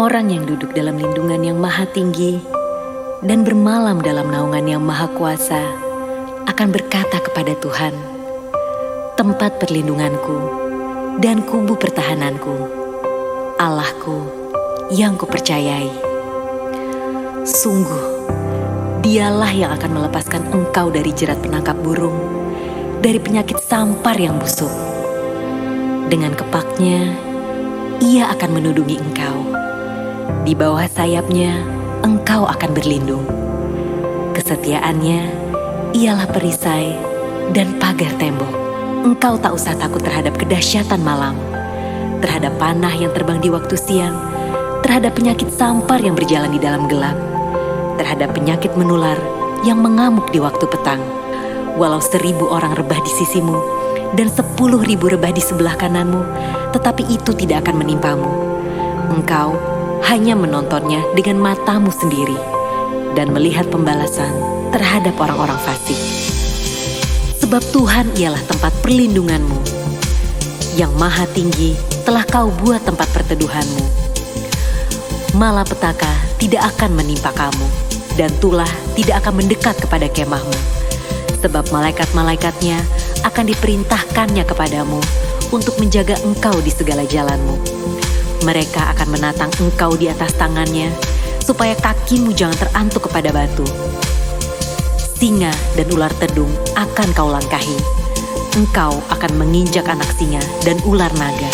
Orang yang duduk dalam lindungan yang maha tinggi dan bermalam dalam naungan yang maha kuasa akan berkata kepada Tuhan, tempat perlindunganku dan kubu pertahananku, Allahku yang kupercayai. Sungguh, Dialah yang akan melepaskan engkau dari jerat penangkap burung, dari penyakit sampar yang busuk. Dengan kepaknya, Ia akan menudungi engkau. Di bawah sayapnya, engkau akan berlindung. Kesetiaannya ialah perisai dan pagar tembok. Engkau tak usah takut terhadap kedahsyatan malam, terhadap panah yang terbang di waktu siang, terhadap penyakit sampar yang berjalan di dalam gelap, terhadap penyakit menular yang mengamuk di waktu petang. Walau 1.000 orang rebah di sisimu dan 10.000 rebah di sebelah kananmu, tetapi itu tidak akan menimpamu. Engkau hanya menontonnya dengan matamu sendiri dan melihat pembalasan terhadap orang-orang fasik. Sebab Tuhan ialah tempat perlindunganmu. Yang maha tinggi telah kau buat tempat perteduhanmu. Malapetaka tidak akan menimpa kamu, dan tulah tidak akan mendekat kepada kemahmu. Sebab malaikat-malaikatnya akan diperintahkannya kepadamu untuk menjaga engkau di segala jalanmu. Mereka akan menatang engkau di atas tangannya, supaya kakimu jangan terantuk kepada batu. Singa dan ular tedung akan kau langkahi. Engkau akan menginjak anak singa dan ular naga.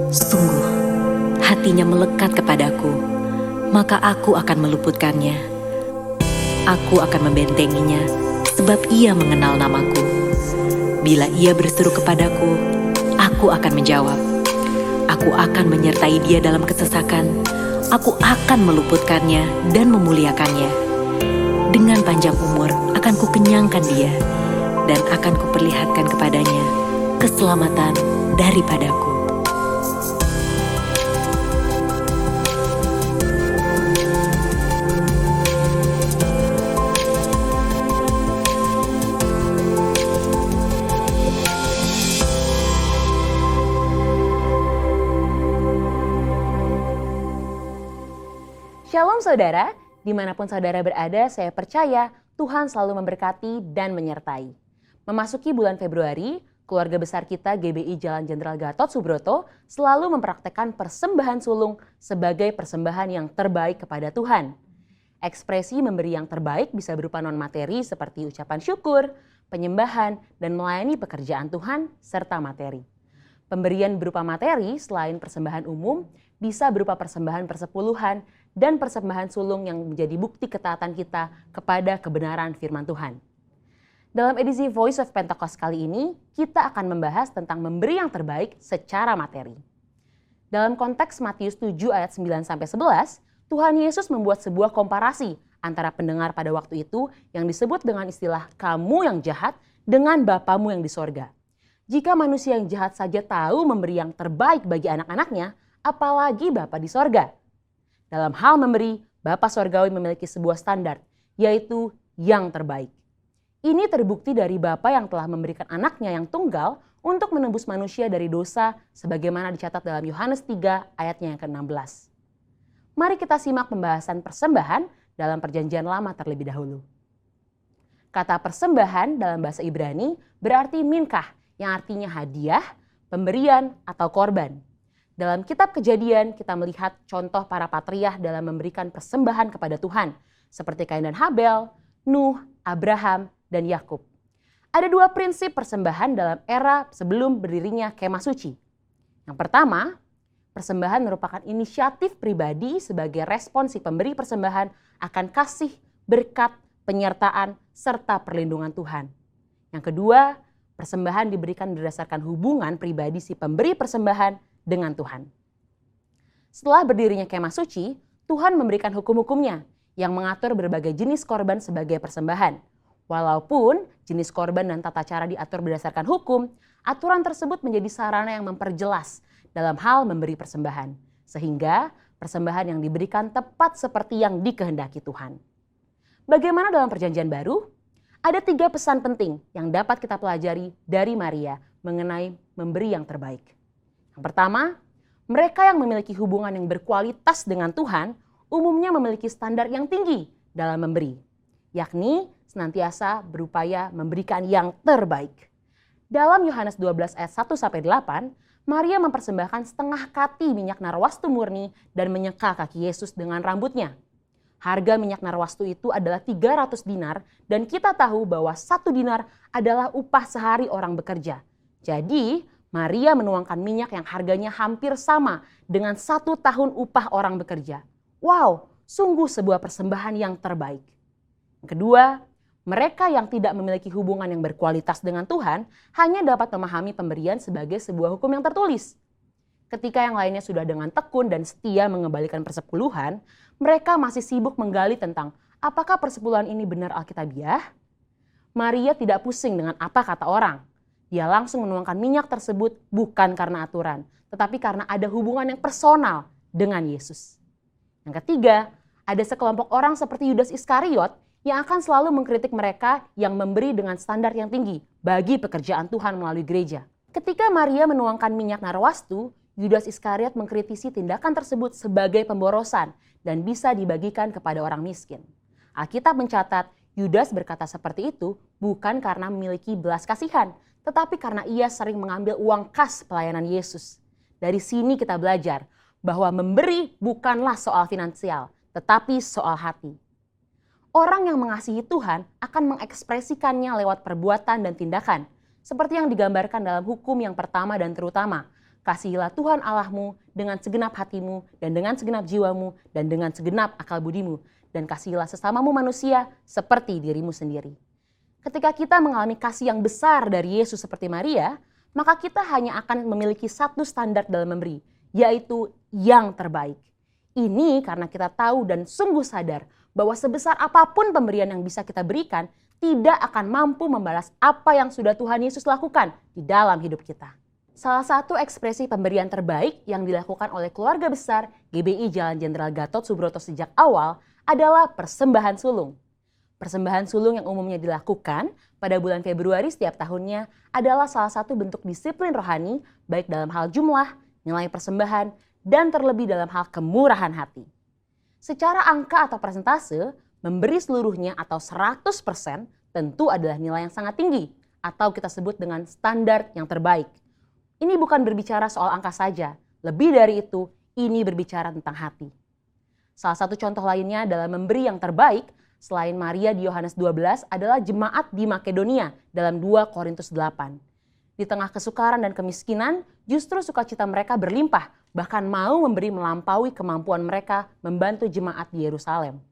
Sungguh, hatinya melekat kepadaku, maka aku akan meluputkannya. Aku akan membentenginya, sebab ia mengenal namaku. Bila ia berseru kepadaku, aku akan menjawab. Aku akan menyertai dia dalam kesesakan. Aku akan meluputkannya dan memuliakannya. Dengan panjang umur akan kukenyangkan dia, dan akan kuperlihatkan kepadanya keselamatan daripadaku. Shalom saudara, dimanapun saudara berada, saya percaya Tuhan selalu memberkati dan menyertai. Memasuki bulan Februari, keluarga besar kita GBI Jalan Jenderal Gatot Subroto selalu mempraktekkan persembahan sulung sebagai persembahan yang terbaik kepada Tuhan. Ekspresi memberi yang terbaik bisa berupa non-materi seperti ucapan syukur, penyembahan, dan melayani pekerjaan Tuhan, serta materi. Pemberian berupa materi selain persembahan umum bisa berupa persembahan persepuluhan dan persembahan sulung yang menjadi bukti ketaatan kita kepada kebenaran firman Tuhan. Dalam edisi Voice of Pentecost kali ini, kita akan membahas tentang memberi yang terbaik secara materi. Dalam konteks Matius 7 ayat 9-11, Tuhan Yesus membuat sebuah komparasi antara pendengar pada waktu itu yang disebut dengan istilah kamu yang jahat dengan Bapamu yang di sorga. Jika manusia yang jahat saja tahu memberi yang terbaik bagi anak-anaknya, apalagi Bapa di sorga. Dalam hal memberi, Bapa Sorgawi memiliki sebuah standar, yaitu yang terbaik. Ini terbukti dari Bapa yang telah memberikan anaknya yang tunggal untuk menebus manusia dari dosa sebagaimana dicatat dalam Yohanes 3 ayatnya yang ke-16. Mari kita simak pembahasan persembahan dalam Perjanjian Lama terlebih dahulu. Kata persembahan dalam bahasa Ibrani berarti minkah, yang artinya hadiah, pemberian, atau korban. Dalam kitab Kejadian, kita melihat contoh para patriarh dalam memberikan persembahan kepada Tuhan, seperti Kain dan Habel, Nuh, Abraham, dan Yakub. Ada 2 prinsip persembahan dalam era sebelum berdirinya kemah suci. Yang pertama, persembahan merupakan inisiatif pribadi sebagai respon si pemberi persembahan akan kasih, berkat, penyertaan, serta perlindungan Tuhan. Yang kedua, persembahan diberikan berdasarkan hubungan pribadi si pemberi persembahan dengan Tuhan. Setelah berdirinya kemah suci, Tuhan memberikan hukum-hukumnya yang mengatur berbagai jenis korban sebagai persembahan. Walaupun jenis korban dan tata cara diatur berdasarkan hukum, aturan tersebut menjadi sarana yang memperjelas dalam hal memberi persembahan, sehingga persembahan yang diberikan tepat seperti yang dikehendaki Tuhan. Bagaimana dalam Perjanjian Baru? Ada 3 pesan penting yang dapat kita pelajari dari Maria, mengenai memberi yang terbaik. Yang pertama, mereka yang memiliki hubungan yang berkualitas dengan Tuhan umumnya memiliki standar yang tinggi dalam memberi, yakni senantiasa berupaya memberikan yang terbaik. Dalam Yohanes 12 ayat 1-8, Maria mempersembahkan setengah kati minyak narwastu murni dan menyeka kaki Yesus dengan rambutnya. Harga minyak narwastu itu adalah 300 dinar dan kita tahu bahwa 1 dinar adalah upah sehari orang bekerja. Jadi Maria menuangkan minyak yang harganya hampir sama dengan 1 tahun upah orang bekerja. Wow, sungguh sebuah persembahan yang terbaik. Yang kedua, mereka yang tidak memiliki hubungan yang berkualitas dengan Tuhan hanya dapat memahami pemberian sebagai sebuah hukum yang tertulis. Ketika yang lainnya sudah dengan tekun dan setia mengembalikan persepuluhan, mereka masih sibuk menggali tentang apakah persepuluhan ini benar alkitabiah. Maria tidak pusing dengan apa kata orang. Dia langsung menuangkan minyak tersebut bukan karena aturan, tetapi karena ada hubungan yang personal dengan Yesus. Yang ketiga, ada sekelompok orang seperti Yudas Iskariot yang akan selalu mengkritik mereka yang memberi dengan standar yang tinggi bagi pekerjaan Tuhan melalui gereja. Ketika Maria menuangkan minyak narwastu, Yudas Iskariot mengkritisi tindakan tersebut sebagai pemborosan dan bisa dibagikan kepada orang miskin. Alkitab mencatat, Yudas berkata seperti itu bukan karena memiliki belas kasihan, tetapi karena ia sering mengambil uang kas pelayanan Yesus. Dari sini kita belajar bahwa memberi bukanlah soal finansial, tetapi soal hati. Orang yang mengasihi Tuhan akan mengekspresikannya lewat perbuatan dan tindakan, seperti yang digambarkan dalam hukum yang pertama dan terutama. Kasihilah Tuhan Allahmu dengan segenap hatimu dan dengan segenap jiwamu dan dengan segenap akal budimu, dan kasihilah sesamamu manusia seperti dirimu sendiri. Ketika kita mengalami kasih yang besar dari Yesus seperti Maria, maka kita hanya akan memiliki satu standar dalam memberi, yaitu yang terbaik. Ini karena kita tahu dan sungguh sadar bahwa sebesar apapun pemberian yang bisa kita berikan, tidak akan mampu membalas apa yang sudah Tuhan Yesus lakukan di dalam hidup kita. Salah satu ekspresi pemberian terbaik yang dilakukan oleh keluarga besar GBI Jalan Jenderal Gatot Subroto sejak awal adalah persembahan sulung. Persembahan sulung yang umumnya dilakukan pada bulan Februari setiap tahunnya adalah salah satu bentuk disiplin rohani, baik dalam hal jumlah, nilai persembahan, dan terlebih dalam hal kemurahan hati. Secara angka atau persentase, memberi seluruhnya atau 100% tentu adalah nilai yang sangat tinggi atau kita sebut dengan standar yang terbaik. Ini bukan berbicara soal angka saja, lebih dari itu, ini berbicara tentang hati. Salah satu contoh lainnya dalam memberi yang terbaik selain Maria di Yohanes 12 adalah jemaat di Makedonia dalam 2 Korintus 8. Di tengah kesukaran dan kemiskinan, justru sukacita mereka berlimpah, bahkan mau memberi melampaui kemampuan mereka membantu jemaat di Yerusalem.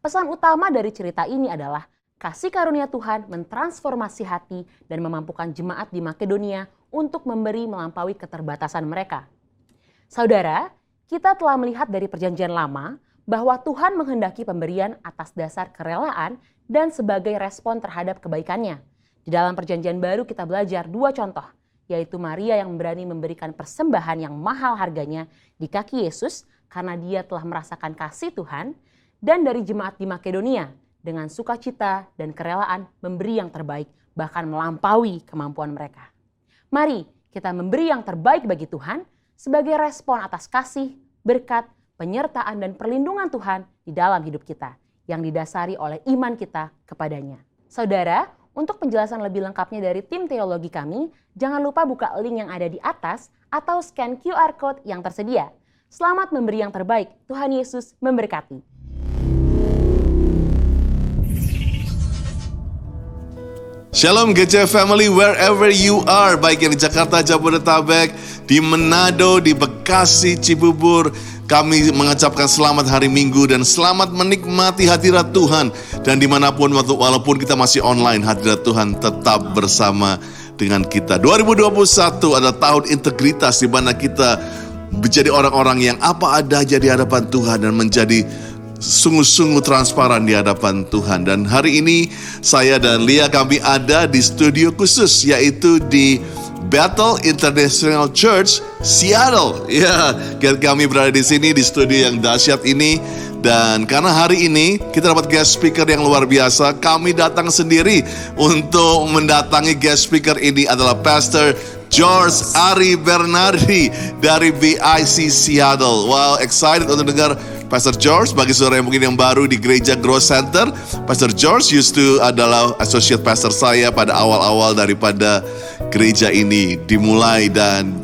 Pesan utama dari cerita ini adalah kasih karunia Tuhan mentransformasi hati dan memampukan jemaat di Makedonia untuk memberi melampaui keterbatasan mereka. Saudara, kita telah melihat dari Perjanjian Lama bahwa Tuhan menghendaki pemberian atas dasar kerelaan dan sebagai respon terhadap kebaikannya. Di dalam Perjanjian Baru kita belajar 2 contoh, yaitu Maria yang berani memberikan persembahan yang mahal harganya di kaki Yesus karena dia telah merasakan kasih Tuhan, dan dari jemaat di Makedonia dengan sukacita dan kerelaan memberi yang terbaik, bahkan melampaui kemampuan mereka. Mari kita memberi yang terbaik bagi Tuhan sebagai respon atas kasih, berkat, penyertaan dan perlindungan Tuhan di dalam hidup kita yang didasari oleh iman kita kepadanya. Saudara, untuk penjelasan lebih lengkapnya dari tim teologi kami, jangan lupa buka link yang ada di atas atau scan QR Code yang tersedia. Selamat memberi yang terbaik, Tuhan Yesus memberkati. Shalom GC Family wherever you are, baik yang di Jakarta, Jabodetabek, di Manado, di Bekasi, Cibubur. Kami mengucapkan selamat hari Minggu dan selamat menikmati hadirat Tuhan. Dan dimanapun, walaupun kita masih online, hadirat Tuhan tetap bersama dengan kita. 2021 adalah tahun integritas di mana kita menjadi orang-orang yang apa adanya di hadapan Tuhan dan menjadi sungguh-sungguh transparan di hadapan Tuhan. Dan hari ini saya dan Lia kami ada di studio khusus, yaitu di Bethel International Church Seattle. Ya, kami berada di sini di studio yang dahsyat ini. Dan karena hari ini kita dapat guest speaker yang luar biasa, kami datang sendiri untuk mendatangi guest speaker ini adalah Pastor George Ari Bernardi dari BIC Seattle. Wow, excited untuk dengar Pastor George. Bagi saudara yang mungkin yang baru di gereja Growth Center, Pastor George used to adalah associate pastor saya pada awal-awal daripada gereja ini dimulai, dan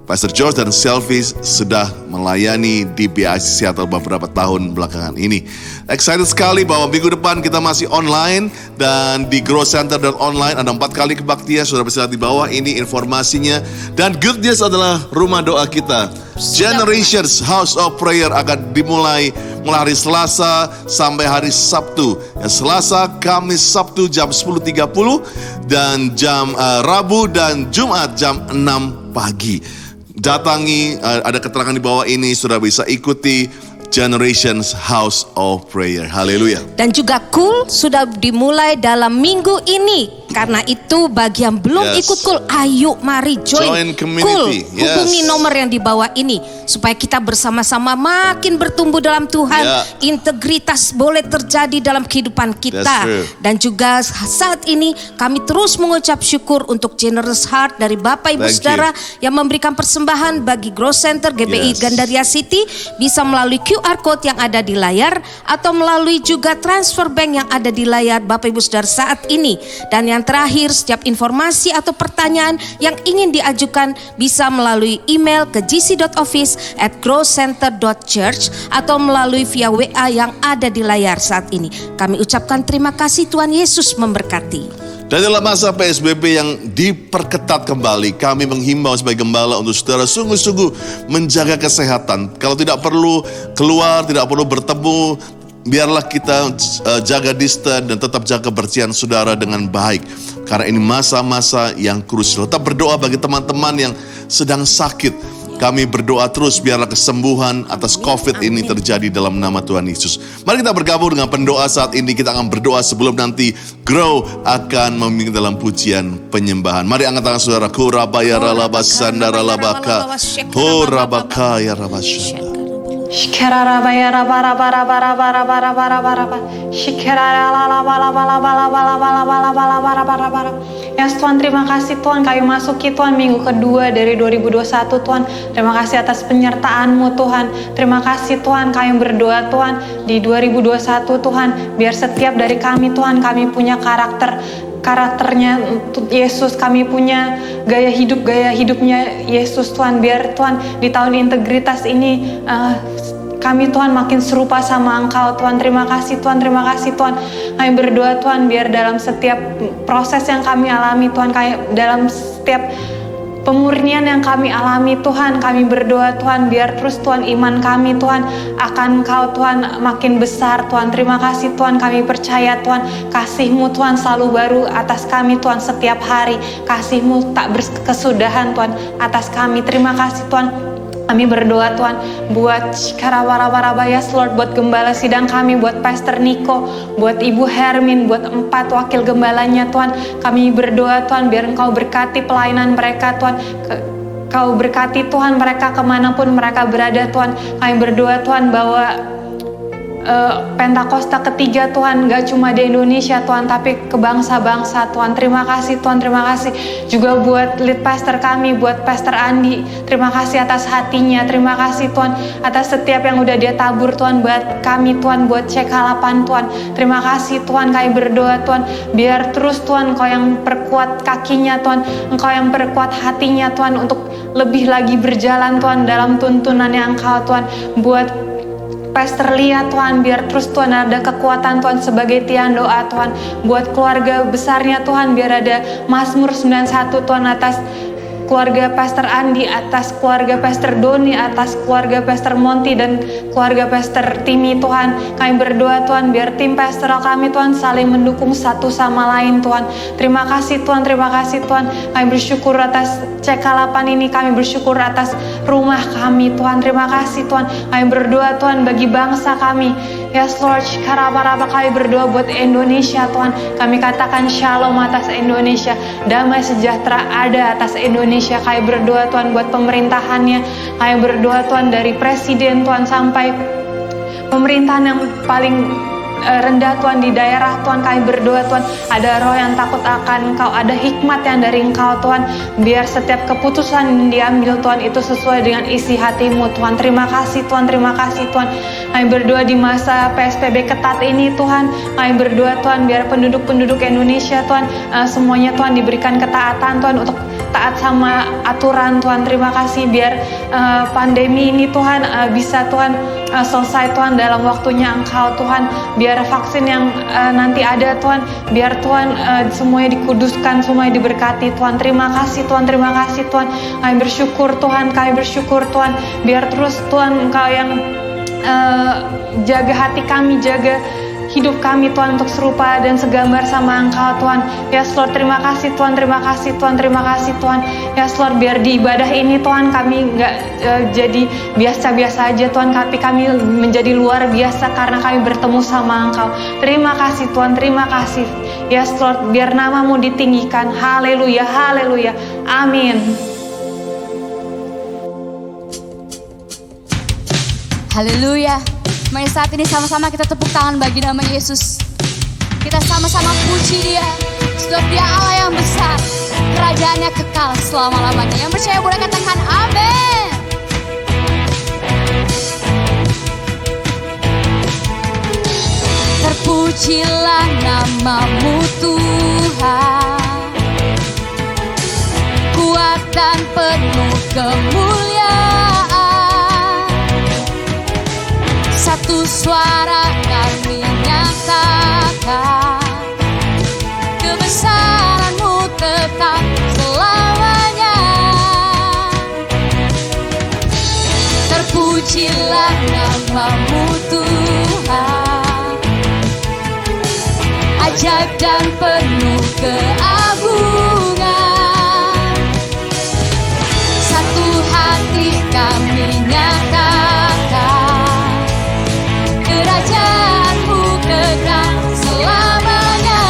Pastor George dan Selfie sudah melayani di BIC Seattle beberapa tahun belakangan ini. Excited sekali bahwa minggu depan kita masih online, dan di Growth Center dan online ada 4 kali kebaktian. Sudah bisa lihat di bawah ini informasinya. Dan good news adalah rumah doa kita, Generations House of Prayer, akan dimulai mulai hari Selasa sampai hari Sabtu. Selasa, Kamis, Sabtu jam 10.30 dan jam Rabu dan Jumat jam 6 pagi. Datangi, ada keterangan di bawah ini, sudah bisa ikuti Generations House of Prayer. Haleluya. Dan juga Cool sudah dimulai dalam minggu ini. Karena itu bagi yang belum ikut Cool, ayo mari join community. Cool. Hubungi nomor yang di bawah ini supaya kita bersama-sama makin bertumbuh dalam Tuhan. Integritas boleh terjadi dalam kehidupan kita. Dan juga saat ini kami terus mengucap syukur untuk generous heart dari Bapak Ibu Saudara yang memberikan persembahan bagi Growth Center GBI Gandaria City, bisa melalui QR code yang ada di layar atau melalui juga transfer bank yang ada di layar Bapak Ibu Saudara saat ini. Dan yang terakhir, setiap informasi atau pertanyaan yang ingin diajukan bisa melalui email ke gc.office@growcenter.church atau melalui via WA yang ada di layar saat ini. Kami ucapkan terima kasih, Tuhan Yesus memberkati. Dan dalam masa PSBB yang diperketat kembali, kami menghimbau sebagai gembala untuk saudara sungguh-sungguh menjaga kesehatan. Kalau tidak perlu keluar, tidak perlu bertemu, biarlah kita jaga distance dan tetap jaga kebersihan saudara dengan baik. Karena ini masa-masa yang krusial. Tetap berdoa bagi teman-teman yang sedang sakit. Kami berdoa terus biarlah kesembuhan atas COVID ini terjadi dalam nama Tuhan Yesus. Mari kita bergabung dengan pendoa saat ini. Kita akan berdoa sebelum nanti Grow akan memimpin dalam pujian penyembahan. Mari angkat tangan saudara. Kurabaya ralabasandara labaka. Kurabakaya rabasandara. Shikerara bayara bara bara bara bara bara bara bara bara. Shikerara la la bala bala bala bala bala bala bala bara bara bara. Ya Tuhan, terima kasih Tuhan, kami masuki Tuhan minggu kedua dari 2021 Tuhan. Terima kasih atas penyertaan-Mu Tuhan. Terima kasih Tuhan, kami berdoa Tuhan di 2021 Tuhan, biar setiap dari kami Tuhan, kami punya karakternya Yesus, kami punya gaya hidupnya Yesus Tuhan. Biar Tuhan di tahun integritas ini kami Tuhan makin serupa sama Engkau Tuhan. Terima kasih Tuhan, terima kasih Tuhan. Kami berdoa Tuhan, biar dalam setiap proses yang kami alami Tuhan, dalam setiap pemurnian yang kami alami Tuhan, kami berdoa Tuhan, biar terus Tuhan iman kami Tuhan akan Engkau Tuhan makin besar Tuhan. Terima kasih Tuhan, kami percaya Tuhan, kasih-Mu Tuhan selalu baru atas kami Tuhan setiap hari. Kasih-Mu tak berkesudahan Tuhan atas kami. Terima kasih Tuhan. Kami berdoa Tuhan buat Karawara-Warabayas Lord, buat gembala sidang kami, buat Pastor Niko, buat Ibu Hermin, buat 4 wakil gembalanya Tuhan. Kami berdoa Tuhan, biar Engkau berkati pelayanan mereka Tuhan. Kau berkati Tuhan mereka kemanapun mereka berada Tuhan. Kami berdoa Tuhan bahwa Pentakosta ketiga Tuhan, gak cuma di Indonesia Tuhan, tapi ke bangsa-bangsa Tuhan. Terima kasih Tuhan, terima kasih juga buat lead pastor kami, buat Pastor Andi. Terima kasih atas hatinya, terima kasih Tuhan atas setiap yang udah dia tabur Tuhan buat kami Tuhan, buat cek halapan Tuhan. Terima kasih Tuhan, kami berdoa Tuhan, biar terus Tuhan Engkau yang perkuat kakinya Tuhan, Engkau yang perkuat hatinya Tuhan untuk lebih lagi berjalan Tuhan dalam tuntunannya Engkau Tuhan. Buat Pastor Lia Tuhan, biar terus Tuhan ada kekuatan Tuhan sebagai tiang doa Tuhan. Buat keluarga besarnya Tuhan, biar ada Mazmur 91 Tuhan atas keluarga Pastor Andi, atas keluarga Pastor Doni, atas keluarga Pastor Monty dan keluarga Pastor Timi Tuhan. Kami berdoa Tuhan, biar tim pastoral kami Tuhan saling mendukung satu sama lain Tuhan. Terima kasih Tuhan, terima kasih Tuhan. Kami bersyukur atas cekalapan ini, kami bersyukur atas rumah kami Tuhan. Terima kasih Tuhan. Kami berdoa Tuhan bagi bangsa kami. Yes Lord, karaba-raba kami berdoa buat Indonesia Tuhan. Kami katakan shalom atas Indonesia, damai sejahtera ada atas Indonesia. Kami berdoa Tuhan buat pemerintahannya. Kami berdoa Tuhan dari presiden Tuhan sampai pemerintahan yang paling rendah Tuhan di daerah Tuhan. Kami berdoa Tuhan, ada roh yang takut akan Engkau, ada hikmat yang dari Engkau Tuhan. Biar setiap keputusan yang diambil Tuhan itu sesuai dengan isi hati-Mu Tuhan. Terima kasih Tuhan, terima kasih Tuhan. Kami berdoa di masa PSBB ketat ini Tuhan. Kami berdoa Tuhan biar penduduk-penduduk Indonesia Tuhan, semuanya Tuhan diberikan ketaatan Tuhan untuk taat sama aturan Tuhan. Terima kasih biar pandemi ini Tuhan bisa Tuhan selesai Tuhan dalam waktunya Engkau Tuhan. Biar vaksin yang nanti ada Tuhan, biar Tuhan semuanya dikuduskan, semuanya diberkati Tuhan. Terima kasih Tuhan, terima kasih Tuhan. Kami bersyukur Tuhan, kami bersyukur Tuhan. Biar terus Tuhan Engkau yang jaga hati kami, jaga hidup kami Tuhan untuk serupa dan segambar sama Engkau Tuhan. Ya Lord, terima kasih Tuhan, terima kasih Tuhan, terima kasih Tuhan. Ya Lord, biar di ibadah ini Tuhan kami nggak jadi biasa-biasa aja Tuhan, tapi kami menjadi luar biasa karena kami bertemu sama Engkau. Terima kasih Tuhan, terima kasih. Ya Lord, biar nama-Mu ditinggikan. Haleluya, haleluya, amin. Haleluya. Mari saat ini sama-sama kita tepuk tangan bagi nama Yesus. Kita sama-sama puji Dia, sebab Dia Allah yang besar, kerajaannya kekal selama-lamanya. Yang percaya boleh katakan amin. Terpujilah nama-Mu Tuhan, kuat dan penuh kemuliaan. Satu suara kami nyatakan, kebesaran-Mu tetap selamanya. Terpujilah nama-Mu Tuhan, ajaib dan penuh keagungan. Satu hati kami nyatakan, kerajaan-Mu kekal selamanya.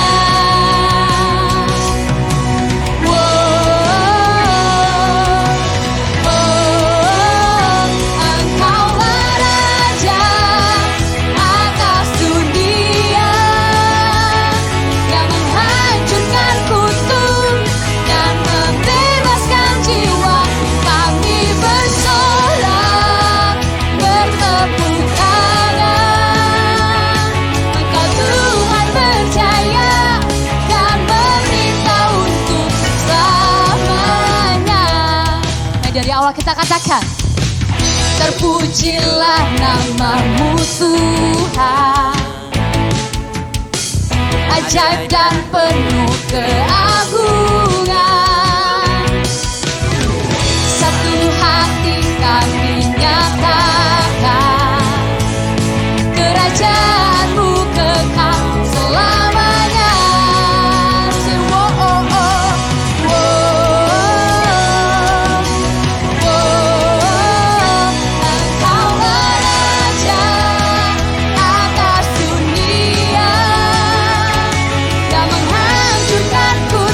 Engkaulah Raja atas dunia, yang menghancurkan kutuk dan membebaskan jiwa. Kami bersorak, bertepuk tangan. Engkau Tuhan percaya dan memerintah untuk selamanya. Nah, dari awal kita katakan, terpujilah nama-Mu Tuhan, ajaib dan penuh keagungan. Satu hati kami nyatakan, kerajaan-Mu kekal selamanya. Say, oh, oh, oh, Engkaulah Raja atas dunia, yang menghancurkan kutuk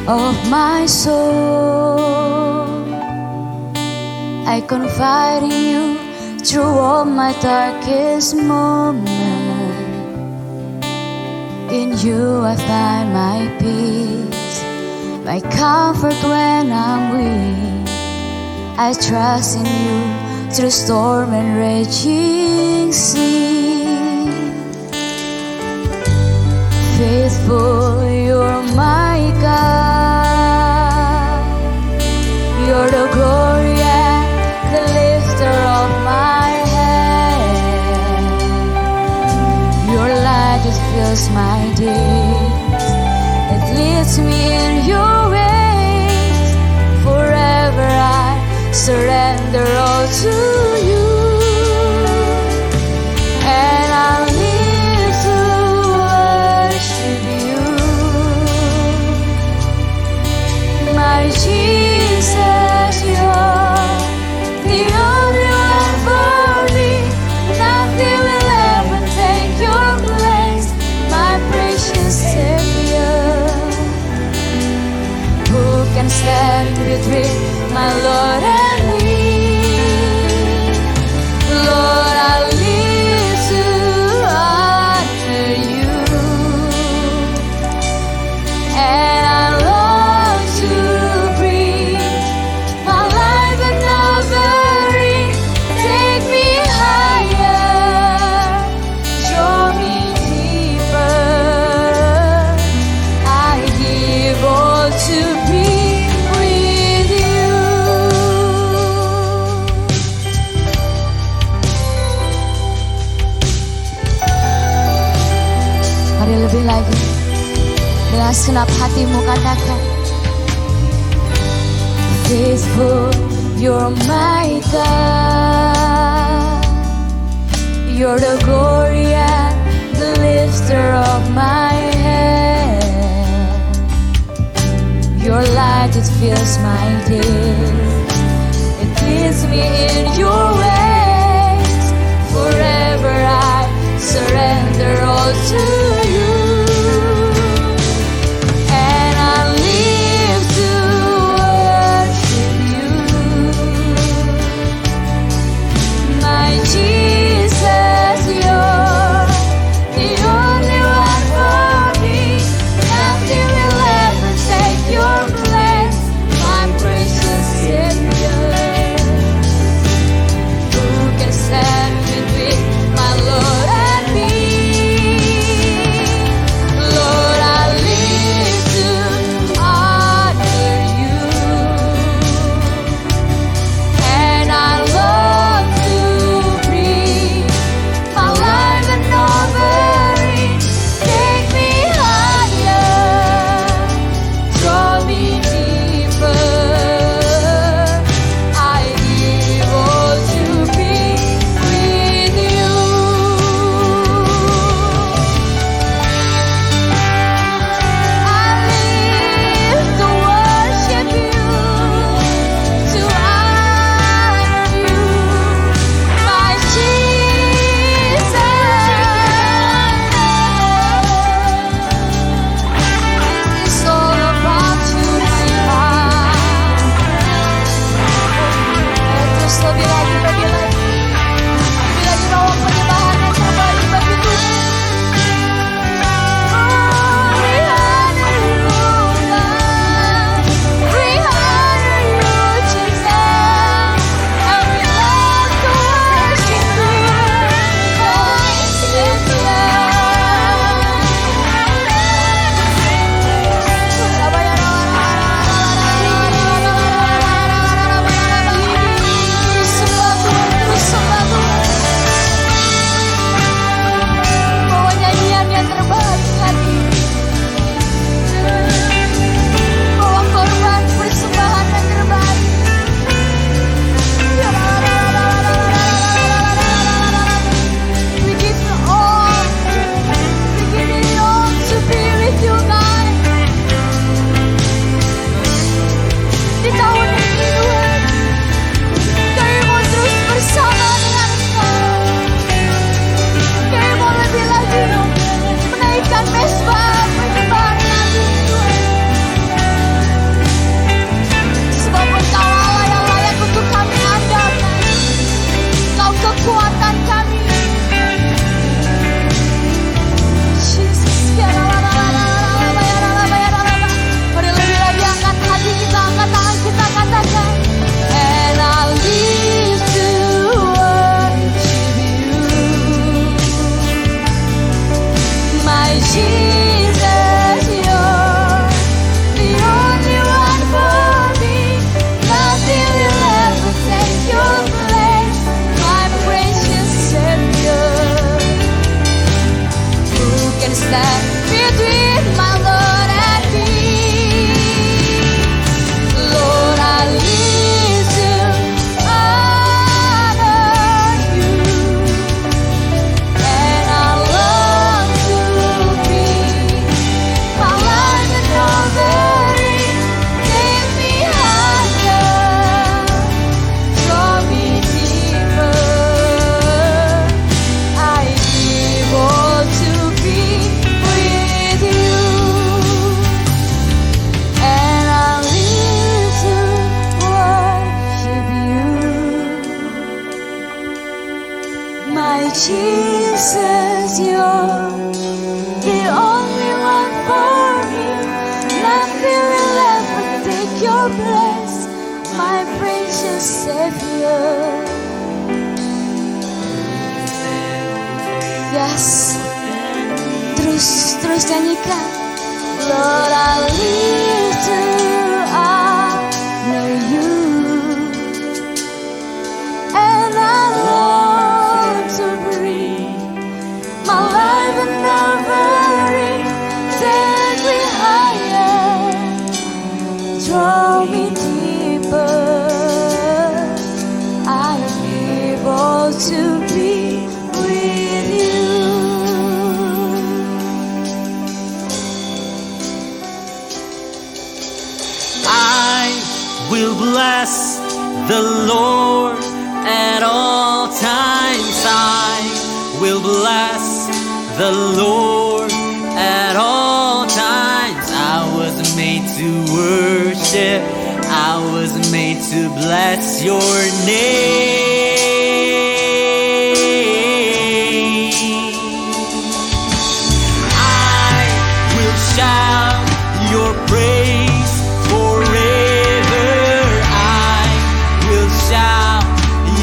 of my soul. I confide in you through all my darkest moments. In you I find my peace, my comfort when I'm weak. I trust in you through storm and raging sea. Faithful, you're my God. You're the glory and the lifter of my head. Your light just fills my days. It leads me in your ways. Forever I surrender all to you. And I'll live to worship you. My Jesus, you're the only one for me. Nothing will ever take your place, my precious Savior. Who can stand between my Lord and me? Lord, I live to honor you, and I long to breathe my life and offering. Take me higher, show me deeper. I give all to be with you. Mari lebih lagi dengan segenap hatimu katakan, faithful, you're my God. You're the glory and the lifter of my head. Your light, it fills my days. It leads me in your ways. Forever I surrender all to you. And I live to worship you. My Jesus, you're the only one for me. Nothing will ever take your place, my precious Savior. My Jesus, you're the only one for me. Nothing will ever take your place, my precious Savior. Yes, terus nyanyikan. Lord, I live to honor you, and I long to breathe my life and offering. Take me higher, draw me deeper. I'm able to be with you. I will bless the Lord at all times. I will bless the Lord at all times. I was made to worship. I was made to bless your name. I will shout your praise forever. I will shout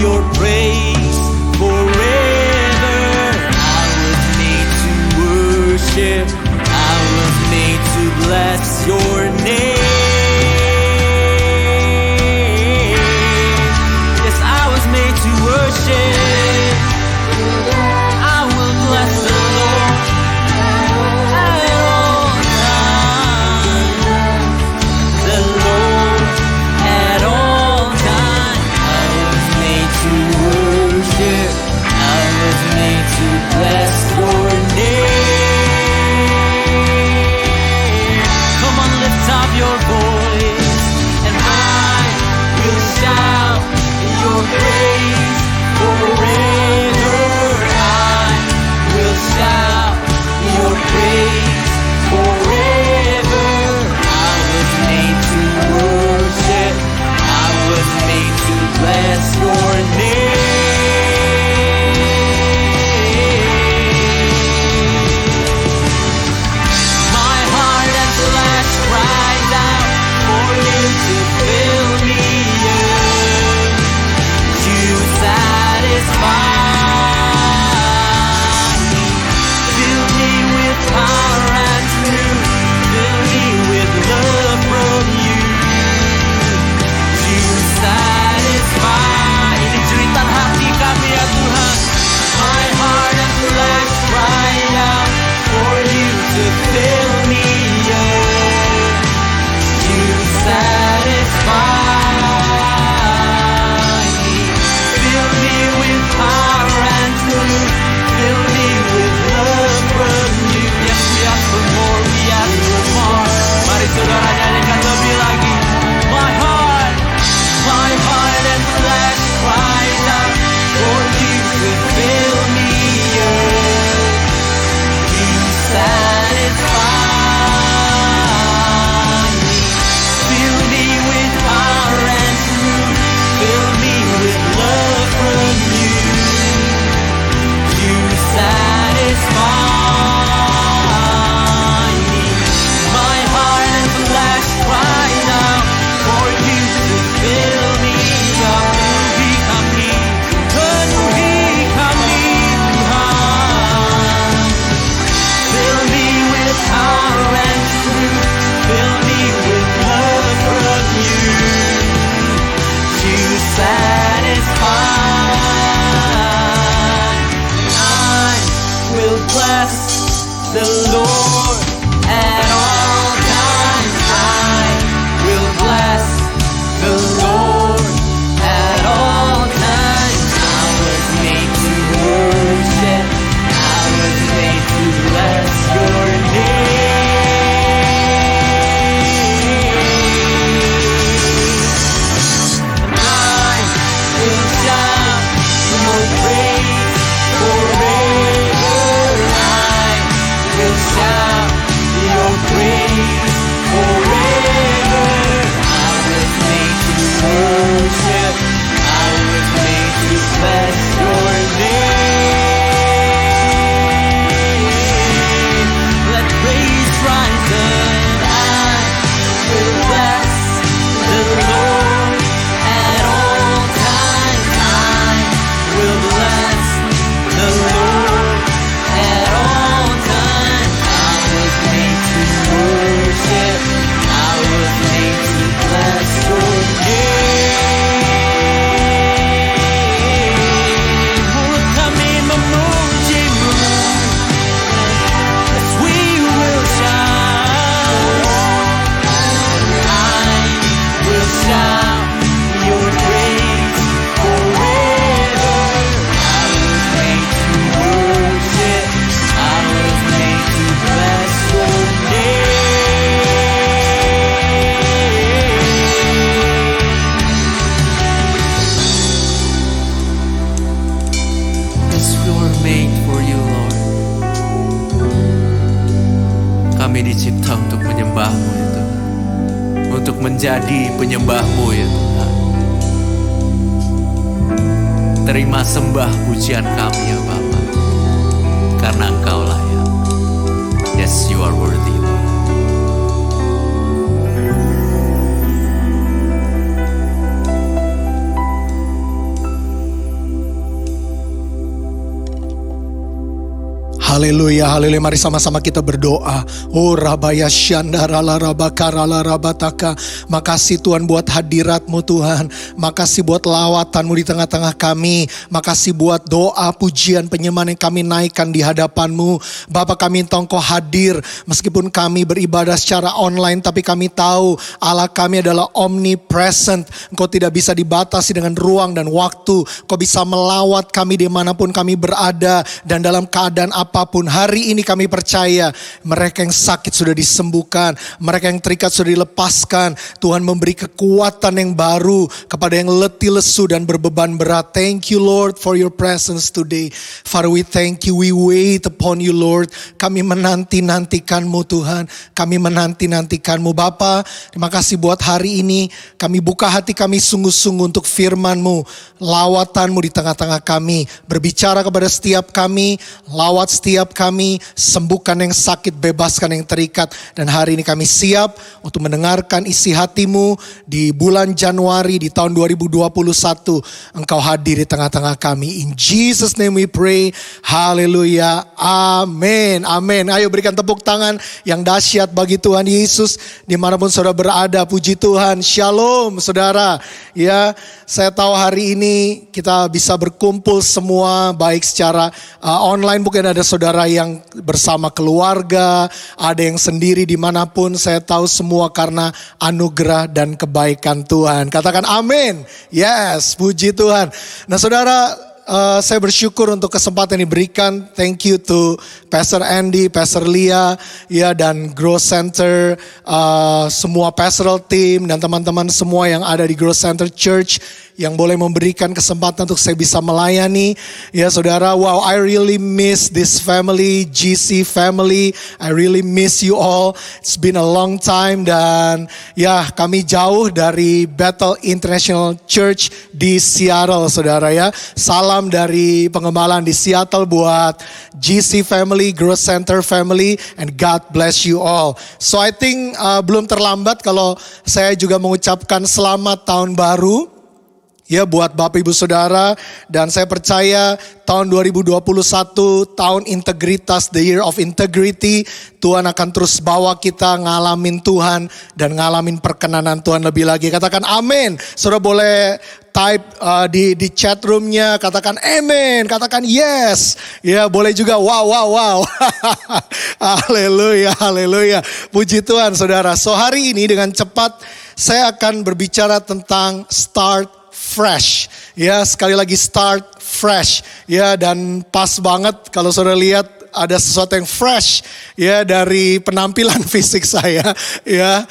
your praise forever. I was made to worship. I was made to bless your name. Yes, I was made to worship. I will bless the Lord at all times. The Lord at all times. I was made to worship. I was made to bless your name. Come on, lift up your voice, and I will shout your praise forever. I will shout your praise forever. I was made to worship. I was made to bless your name. My heart and flesh cries out for you to fill me up, to satisfy me. Fill me with power and truth. Fill me with love from you, to satisfy. Ini cerita hati kami ya Tuhan. My heart and flesh cry out for you to fill me up, to satisfy me. Fill me with power and truth. Fill me with love from you. Yes, we ask for more. We ask for more. Mari saudara nyanyikan lebih lagi. My heart and flesh cries out for you to fill me up, to satisfy me. Fill me with power and truth. Fill me with love from you, to satisfy me. My heart and flesh cries out for you to fill me up. Penuhi kami, Tuhan. Fill me with power and truth. Fill me with love from you, to satisfy. I will bless the Lord at all times. I will bless the Lord at all times. I was made to worship. I was made to bless your name. And I will shout your praise forever. I will shout Kami dicipta untuk menyembah-Mu ya Tuhan. Untuk menjadi penyembah-Mu ya Tuhan. Terima sembah pujian kami ya Bapa. Karena Engkau layak. Yes, you are worthy Lord. Haleluya, haleluya. Mari sama-sama kita berdoa. Oh rabaya syandarala rabakarala rabataka. Makasih Tuhan buat hadirat-Mu Tuhan. Makasih buat lawatan-Mu di tengah-tengah kami. Makasih buat doa, pujian, penyembahan yang kami naikkan di hadapan-Mu. Bapa, kami minta Engkau hadir. Meskipun kami beribadah secara online, tapi kami tahu Allah kami adalah omnipresent. Engkau tidak bisa dibatasi dengan ruang dan waktu. Engkau bisa melawat kami dimanapun kami berada. Dan dalam keadaan apapun, hari ini kami percaya mereka yang sakit sudah disembuhkan, mereka yang terikat sudah dilepaskan. Tuhan memberi kekuatan yang baru kepada yang letih lesu dan berbeban berat. Thank you Lord for your presence today. Father, we thank you, we wait upon you Lord. Kami menanti-nantikan-Mu Tuhan, kami menanti-nantikan-Mu Bapa. Terima kasih buat hari ini, kami buka hati kami sungguh-sungguh untuk firman-Mu, lawatan-Mu di tengah-tengah kami, berbicara kepada setiap kami, lawat setiap kami, sembuhkan yang sakit, bebaskan yang terikat. Dan hari ini kami siap untuk mendengarkan isi hati-Mu di bulan Januari di tahun 2021. Engkau hadir di tengah-tengah kami. In Jesus name we pray. Haleluya. Amin. Amin. Ayo berikan tepuk tangan yang dahsyat bagi Tuhan Yesus dimanapun saudara berada. Puji Tuhan. Shalom saudara. Ya, saya tahu hari ini kita bisa berkumpul semua baik secara online, mungkin ada saudara yang bersama keluarga, ada yang sendiri dimanapun. Saya tahu semua karena anugerah dan kebaikan Tuhan. Katakan amin. Yes, puji Tuhan. Nah saudara, saya bersyukur untuk kesempatan yang diberikan. Thank you to Pastor Andy, Pastor Lia, ya, dan Growth Center, semua pastoral team dan teman-teman semua yang ada di Growth Center Church yang boleh memberikan kesempatan untuk saya bisa melayani. Ya saudara, wow, I really miss this family, GC family. I really miss you all. It's been a long time dan ya kami jauh dari Bethel International Church di Seattle saudara ya. Salam dari pengembalaan di Seattle buat GC family, Growth Center family, and God bless you all. So I think belum terlambat kalau saya juga mengucapkan selamat tahun baru. Ya buat Bapak Ibu Saudara, dan saya percaya tahun 2021 tahun integritas, the year of integrity. Tuhan akan terus bawa kita ngalamin Tuhan dan ngalamin perkenanan Tuhan lebih lagi. Katakan amin. Saudara boleh type di chat roomnya, katakan amen, katakan yes. Ya boleh juga wow. Haleluya, haleluya. Puji Tuhan saudara. So hari ini dengan cepat saya akan berbicara tentang start fresh, ya sekali lagi start fresh, ya dan pas banget kalau saudara lihat ada sesuatu yang fresh, ya dari penampilan fisik saya, ya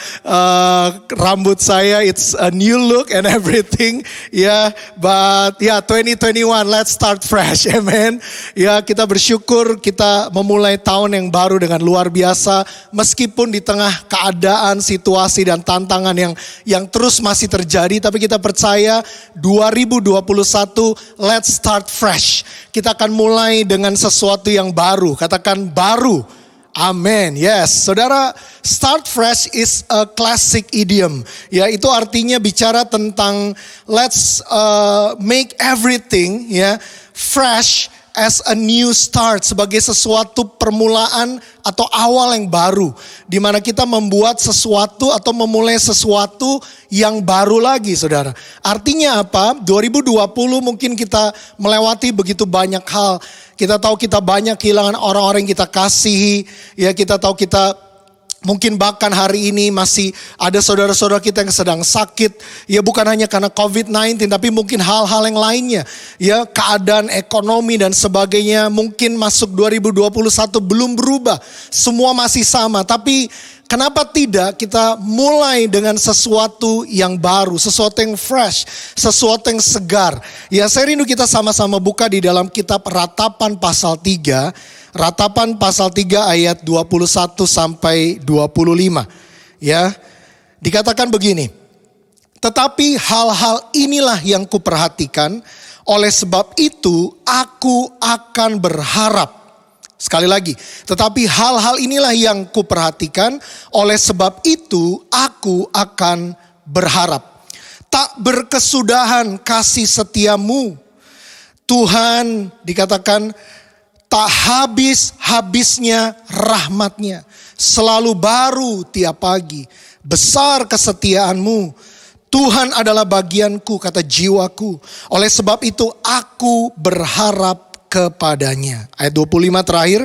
rambut saya it's a new look and everything, ya but ya 2021 let's start fresh, amen. Ya kita bersyukur kita memulai tahun yang baru dengan luar biasa meskipun di tengah keadaan, situasi dan tantangan yang terus masih terjadi, tapi kita percaya 2021 let's start fresh. Kita akan mulai dengan sesuatu yang baru. Katakan baru. Amin. Yes. Saudara, start fresh is a classic idiom. Ya, itu artinya bicara tentang let's make everything ya fresh as a new start, sebagai sesuatu permulaan atau awal yang baru, di mana kita membuat sesuatu atau memulai sesuatu yang baru lagi, saudara. Artinya apa? 2020 mungkin kita melewati begitu banyak hal. Kita tahu kita banyak kehilangan orang-orang yang kita kasihi, ya kita tahu kita mungkin bahkan hari ini masih ada saudara-saudara kita yang sedang sakit. Ya bukan hanya karena COVID-19 tapi mungkin hal-hal yang lainnya. Ya keadaan ekonomi dan sebagainya mungkin masuk 2021 belum berubah. Semua masih sama, tapi kenapa tidak kita mulai dengan sesuatu yang baru, sesuatu yang fresh, sesuatu yang segar. Ya saya rindu kita sama-sama buka di dalam kitab Ratapan pasal 3. Ratapan pasal 3 ayat 21 sampai 25. Ya. Dikatakan begini. Tetapi hal-hal inilah yang kuperhatikan, oleh sebab itu aku akan berharap. Sekali lagi, tetapi hal-hal inilah yang kuperhatikan, oleh sebab itu aku akan berharap. Tak berkesudahan kasih setiamu. Tuhan dikatakan tak habis-habisnya rahmatnya. Selalu baru tiap pagi. Besar kesetiaanmu. Tuhan adalah bagianku, kata jiwaku. Oleh sebab itu aku berharap kepadanya. Ayat 25 terakhir.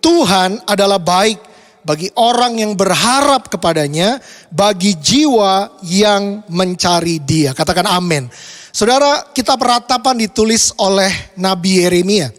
Tuhan adalah baik bagi orang yang berharap kepadanya, bagi jiwa yang mencari Dia. Katakan amin. Saudara, kitab Ratapan ditulis oleh Nabi Yeremia.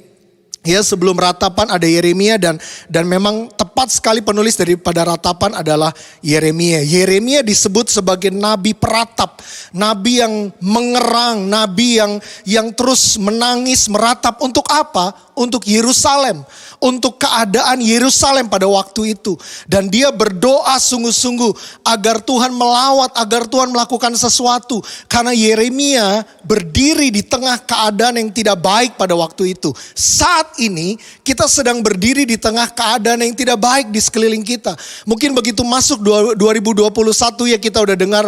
Ya, sebelum Ratapan ada Yeremia dan memang tepat sekali penulis daripada Ratapan adalah Yeremia. Yeremia disebut sebagai nabi peratap, nabi yang mengerang, nabi yang terus menangis, meratap untuk apa? Untuk Yerusalem, untuk keadaan Yerusalem pada waktu itu. Dan dia berdoa sungguh-sungguh agar Tuhan melawat, agar Tuhan melakukan sesuatu. Karena Yeremia berdiri di tengah keadaan yang tidak baik pada waktu itu. Saat ini kita sedang berdiri di tengah keadaan yang tidak baik di sekeliling kita. Mungkin begitu masuk 2021 ya kita udah dengar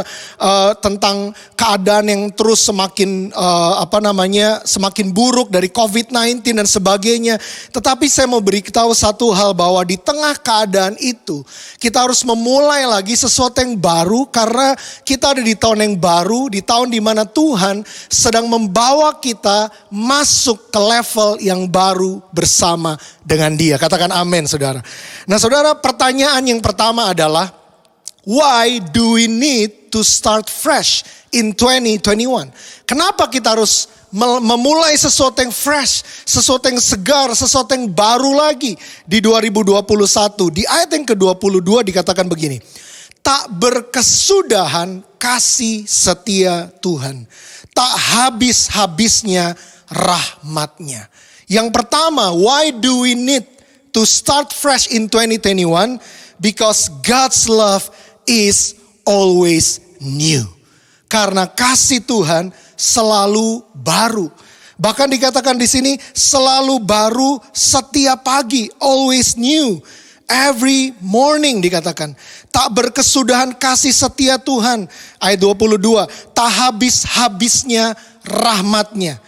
tentang keadaan yang terus semakin semakin buruk dari COVID-19 dan sebagainya. Tetapi saya mau beritahu satu hal, bahwa di tengah keadaan itu kita harus memulai lagi sesuatu yang baru, karena kita ada di tahun yang baru, di tahun di mana Tuhan sedang membawa kita masuk ke level yang baru bersama dengan Dia. Katakan amin, saudara. Nah, saudara, pertanyaan yang pertama adalah, why do we need to start fresh in 2021? Kenapa kita harus memulai sesuatu yang fresh, sesuatu yang segar, sesuatu yang baru lagi di 2021? Di ayat yang ke-22 dikatakan begini. Tak berkesudahan kasih setia Tuhan, tak habis-habisnya rahmatnya. Yang pertama, why do we need to start fresh in 2021? Because God's love is always new. Karena kasih Tuhan selalu baru. Bahkan dikatakan di sini selalu baru setiap pagi, always new. Every morning dikatakan. Tak berkesudahan kasih setia Tuhan. Ayat 22, tak habis-habisnya rahmatnya.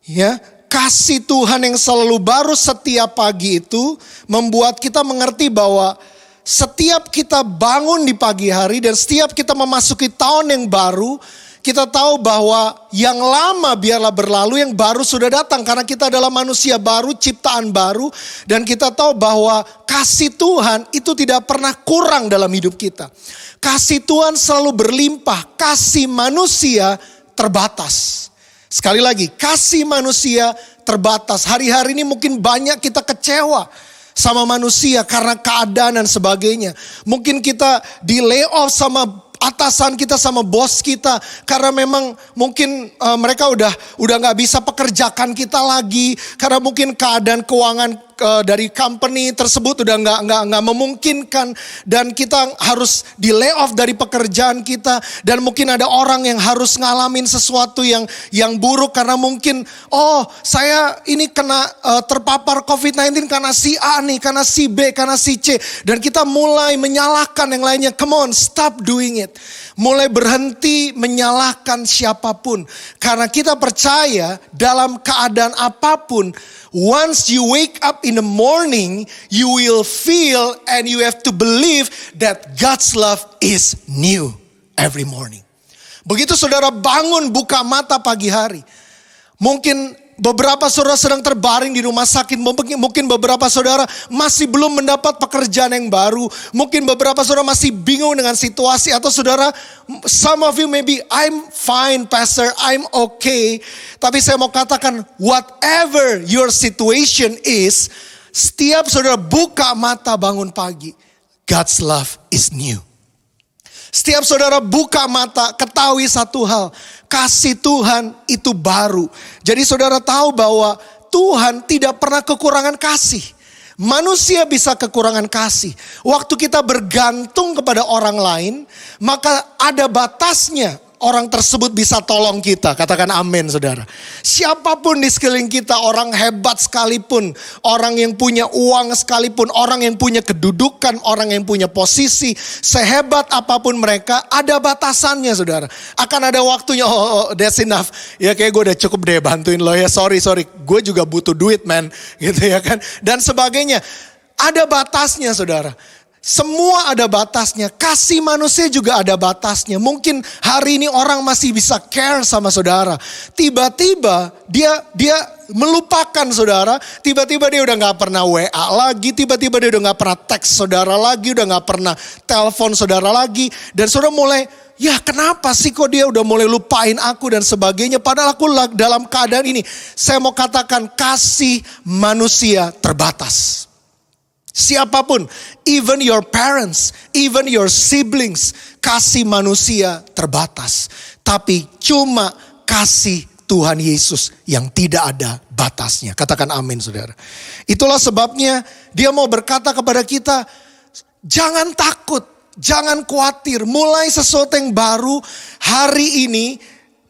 Ya, kasih Tuhan yang selalu baru setiap pagi itu membuat kita mengerti bahwa setiap kita bangun di pagi hari dan setiap kita memasuki tahun yang baru, kita tahu bahwa yang lama biarlah berlalu, yang baru sudah datang. Karena kita adalah manusia baru, ciptaan baru. Dan kita tahu bahwa kasih Tuhan itu tidak pernah kurang dalam hidup kita. Kasih Tuhan selalu berlimpah, kasih manusia terbatas. Sekali lagi, kasih manusia terbatas. Hari-hari ini mungkin banyak kita kecewa sama manusia karena keadaan dan sebagainya. Mungkin kita di layoff sama atasan kita, sama bos kita, karena memang mungkin mereka udah nggak bisa pekerjakan kita lagi, karena mungkin keadaan keuangan dari company tersebut udah nggak memungkinkan, dan kita harus di layoff dari pekerjaan kita. Dan mungkin ada orang yang harus ngalamin sesuatu yang buruk karena mungkin saya ini kena terpapar COVID-19 karena si A nih, karena si B, karena si C, dan kita mulai menyalahkan yang lainnya. Come on, stop doing it. Mulai berhenti menyalahkan siapapun, karena kita percaya dalam keadaan apapun, once you wake up in the morning, you will feel and you have to believe that God's love is new every morning. Begitu saudara bangun buka mata pagi hari, mungkin beberapa saudara sedang terbaring di rumah sakit. Mungkin beberapa saudara masih belum mendapat pekerjaan yang baru. Mungkin beberapa saudara masih bingung dengan situasi. Atau saudara, some of you maybe, I'm fine pastor, I'm okay. Tapi saya mau katakan, whatever your situation is, setiap saudara buka mata bangun pagi, God's love is new. Setiap saudara buka mata, ketahui satu hal, kasih Tuhan itu baru. Jadi saudara tahu bahwa Tuhan tidak pernah kekurangan kasih. Manusia bisa kekurangan kasih. Waktu kita bergantung kepada orang lain, maka ada batasnya. Orang tersebut bisa tolong kita. Katakan amin, saudara. Siapapun di sekeliling kita, orang hebat sekalipun, orang yang punya uang sekalipun, orang yang punya kedudukan, orang yang punya posisi, sehebat apapun mereka, ada batasannya, saudara. Akan ada waktunya, that's enough. Ya kayak gue udah cukup deh bantuin lo ya, sorry. Gue juga butuh duit, man. Gitu ya kan. Dan sebagainya. Ada batasnya, saudara. Semua ada batasnya. Kasih manusia juga ada batasnya. Mungkin hari ini orang masih bisa care sama saudara. Tiba-tiba dia melupakan saudara. Tiba-tiba dia udah gak pernah WA lagi. Tiba-tiba dia udah gak pernah teks saudara lagi. Udah gak pernah telepon saudara lagi. Dan saudara mulai, ya kenapa sih kok dia udah mulai lupain aku dan sebagainya. Padahal aku dalam keadaan ini. Saya mau katakan kasih manusia terbatas. Siapapun, even your parents, even your siblings, kasih manusia terbatas. Tapi cuma kasih Tuhan Yesus yang tidak ada batasnya. Katakan amin, saudara. Itulah sebabnya dia mau berkata kepada kita, jangan takut, jangan khawatir. Mulai sesuatu yang baru hari ini,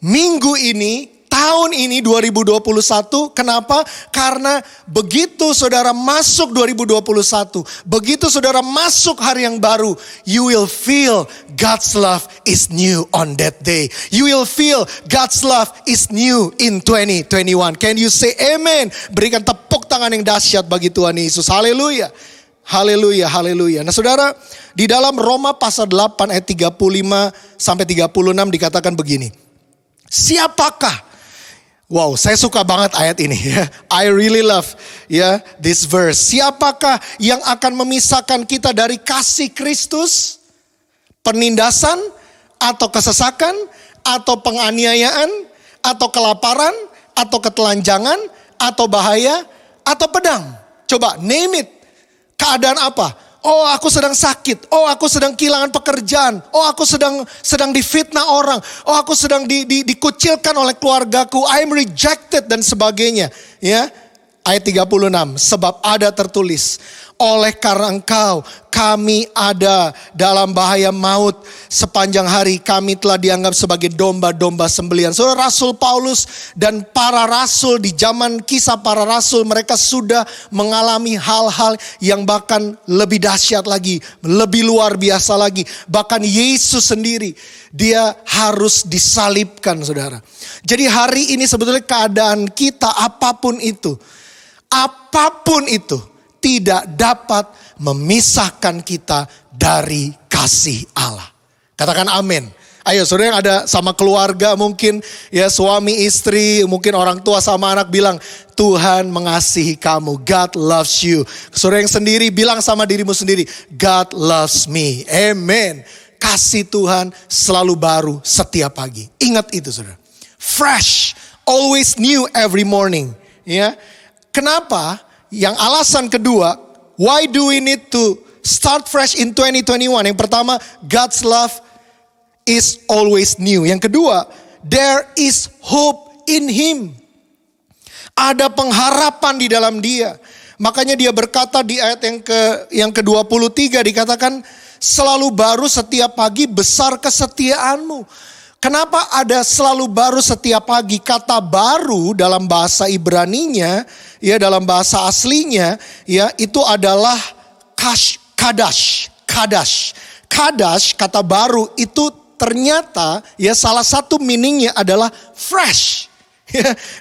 minggu ini, tahun ini 2021, kenapa? Karena begitu saudara masuk 2021, begitu saudara masuk hari yang baru, you will feel God's love is new on that day. You will feel God's love is new in 2021. Can you say amen? Berikan tepuk tangan yang dahsyat bagi Tuhan Yesus. Haleluya. Haleluya, haleluya. Nah saudara, di dalam Roma pasal 8 ayat 35 sampai 36 dikatakan begini. Siapakah? Wow, saya suka banget ayat ini ya. I really love ya this verse. Siapakah yang akan memisahkan kita dari kasih Kristus? Penindasan atau kesesakan atau penganiayaan atau kelaparan atau ketelanjangan atau bahaya atau pedang? Coba name it. Keadaan apa? Oh, aku sedang sakit. Oh, aku sedang kehilangan pekerjaan. Oh, aku sedang difitnah orang. Oh, aku sedang dikucilkan oleh keluargaku. I am rejected dan sebagainya. Ya, ayat 36. Sebab ada tertulis, oleh karena engkau kami ada dalam bahaya maut. Sepanjang hari kami telah dianggap sebagai domba-domba sembelihan. Saudara, Rasul Paulus dan para rasul di zaman kisah para rasul, mereka sudah mengalami hal-hal yang bahkan lebih dahsyat lagi, lebih luar biasa lagi. Bahkan Yesus sendiri, dia harus disalibkan, saudara. Jadi hari ini sebetulnya keadaan kita apapun itu tidak dapat memisahkan kita dari kasih Allah. Katakan amin. Ayo saudara yang ada sama keluarga mungkin ya, suami istri, mungkin orang tua sama anak, bilang Tuhan mengasihi kamu. God loves you. Saudara yang sendiri bilang sama dirimu sendiri, God loves me. Amen. Kasih Tuhan selalu baru setiap pagi. Ingat itu saudara. Fresh, always new every morning. Ya. Kenapa? Yang alasan kedua, why do we need to start fresh in 2021? Yang pertama, God's love is always new. Yang kedua, there is hope in Him. Ada pengharapan di dalam Dia. Makanya Dia berkata di ayat yang ke-23 dikatakan, selalu baru setiap pagi besar kesetiaanmu. Kenapa ada selalu baru setiap pagi? Kata baru dalam bahasa Ibraninya, ya dalam bahasa aslinya, ya itu adalah kadash. Kadash, kata baru itu ternyata ya salah satu meaningnya adalah fresh.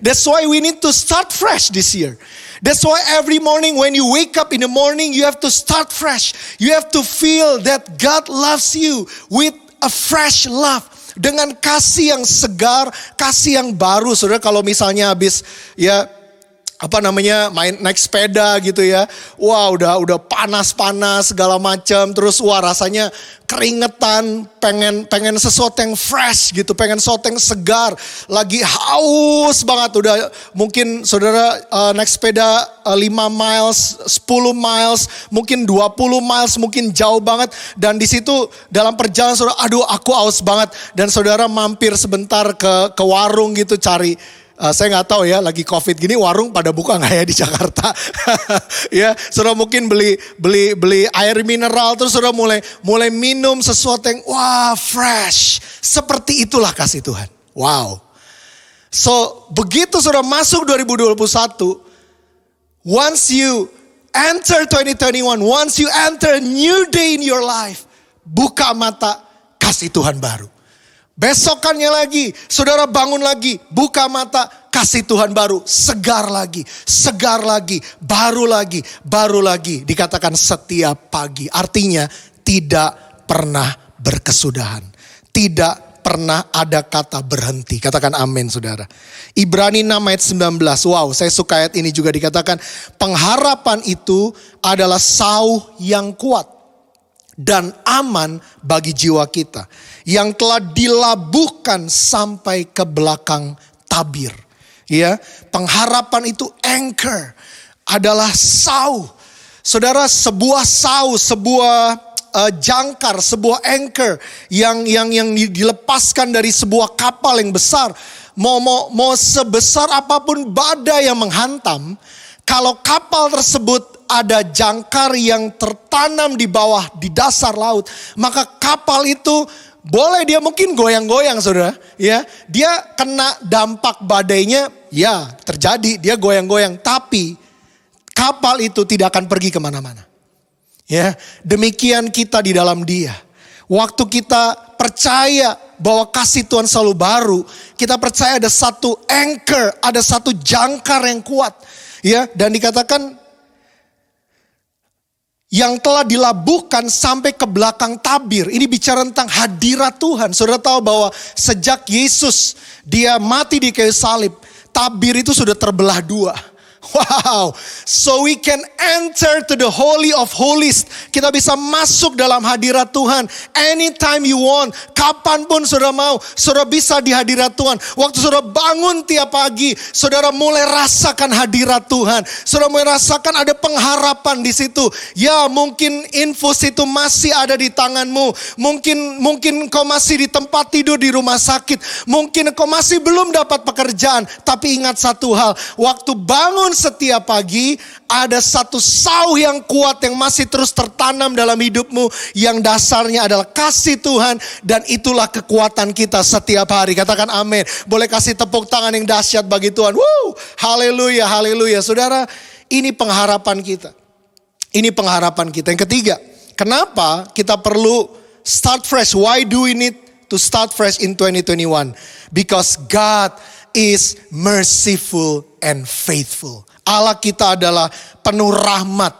That's why we need to start fresh this year. That's why every morning when you wake up in the morning, you have to start fresh. You have to feel that God loves you with a fresh love. Dengan kasih yang segar, kasih yang baru. Saudara, kalau misalnya habis ya naik sepeda gitu ya. Wah, udah panas-panas segala macam, terus rasanya keringetan, pengen sesuatu yang fresh gitu, pengen sesuatu yang segar. Lagi haus banget, udah mungkin saudara naik sepeda 5 miles, 10 miles, mungkin 20 miles, mungkin jauh banget. Dan di situ dalam perjalanan saudara, aduh aku haus banget. Dan saudara mampir sebentar ke warung gitu, cari Saya nggak tahu ya, lagi COVID gini warung pada buka nggak ya di Jakarta? Ya, saudara mungkin beli air mineral, terus saudara mulai minum sesuatu yang wah fresh. Seperti itulah kasih Tuhan. Wow. So begitu saudara masuk 2021, once you enter 2021, once you enter a new day in your life, buka mata, kasih Tuhan baru. Besokannya lagi, saudara bangun lagi, buka mata, kasih Tuhan baru, segar lagi, baru lagi. Dikatakan setiap pagi, artinya tidak pernah berkesudahan, tidak pernah ada kata berhenti. Katakan amin saudara. Ibrani 6 ayat 19, wow saya suka ayat ini juga, dikatakan pengharapan itu adalah sauh yang kuat dan aman bagi jiwa kita, yang telah dilabuhkan sampai ke belakang tabir. Ya, pengharapan itu anchor, adalah sauh. Saudara, sebuah sauh, sebuah jangkar, sebuah anchor yang dilepaskan dari sebuah kapal yang besar. Mau sebesar apapun badai yang menghantam, kalau kapal tersebut ada jangkar yang tertanam di bawah, di dasar laut, maka kapal itu boleh dia mungkin goyang-goyang saudara. Ya, dia kena dampak badainya, ya terjadi, dia goyang-goyang. Tapi kapal itu tidak akan pergi kemana-mana. Ya, demikian kita di dalam Dia. Waktu kita percaya bahwa kasih Tuhan selalu baru, kita percaya ada satu anchor, ada satu jangkar yang kuat. Ya, dan dikatakan yang telah dilabuhkan sampai ke belakang tabir. Ini bicara tentang hadirat Tuhan. Saudara tahu bahwa sejak Yesus dia mati di kayu salib, tabir itu sudah terbelah dua. Wow, so we can enter to the holy of holies. Kita bisa masuk dalam hadirat Tuhan anytime you want. Kapanpun saudara mau, saudara bisa di hadirat Tuhan. Waktu saudara bangun tiap pagi, saudara mulai rasakan hadirat Tuhan. Saudara mulai rasakan ada pengharapan di situ. Ya, mungkin infus itu masih ada di tanganmu. Mungkin kau masih di tempat tidur di rumah sakit. Mungkin kau masih belum dapat pekerjaan. Tapi ingat satu hal, waktu bangun setiap pagi, ada satu sauh yang kuat yang masih terus tertanam dalam hidupmu, yang dasarnya adalah kasih Tuhan, dan itulah kekuatan kita setiap hari. Katakan amin. Boleh kasih tepuk tangan yang dahsyat bagi Tuhan. Woo, haleluya, haleluya. Saudara, ini pengharapan kita. Ini pengharapan kita. Yang ketiga, kenapa kita perlu start fresh? Why do we need to start fresh in 2021? Because God is merciful and faithful. Allah kita adalah penuh rahmat,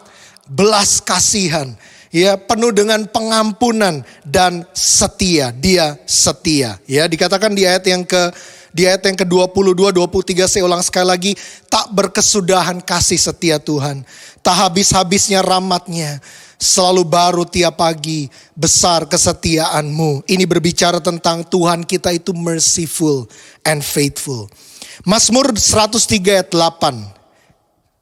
belas kasihan, ya, penuh dengan pengampunan dan setia. Dia setia. Ya, dikatakan di ayat yang ke-22, 23, saya ulang sekali lagi, tak berkesudahan kasih setia Tuhan, tak habis-habisnya rahmatnya, selalu baru tiap pagi, besar kesetiaanmu. Ini berbicara tentang Tuhan kita itu merciful and faithful. Mazmur 103 ayat 8.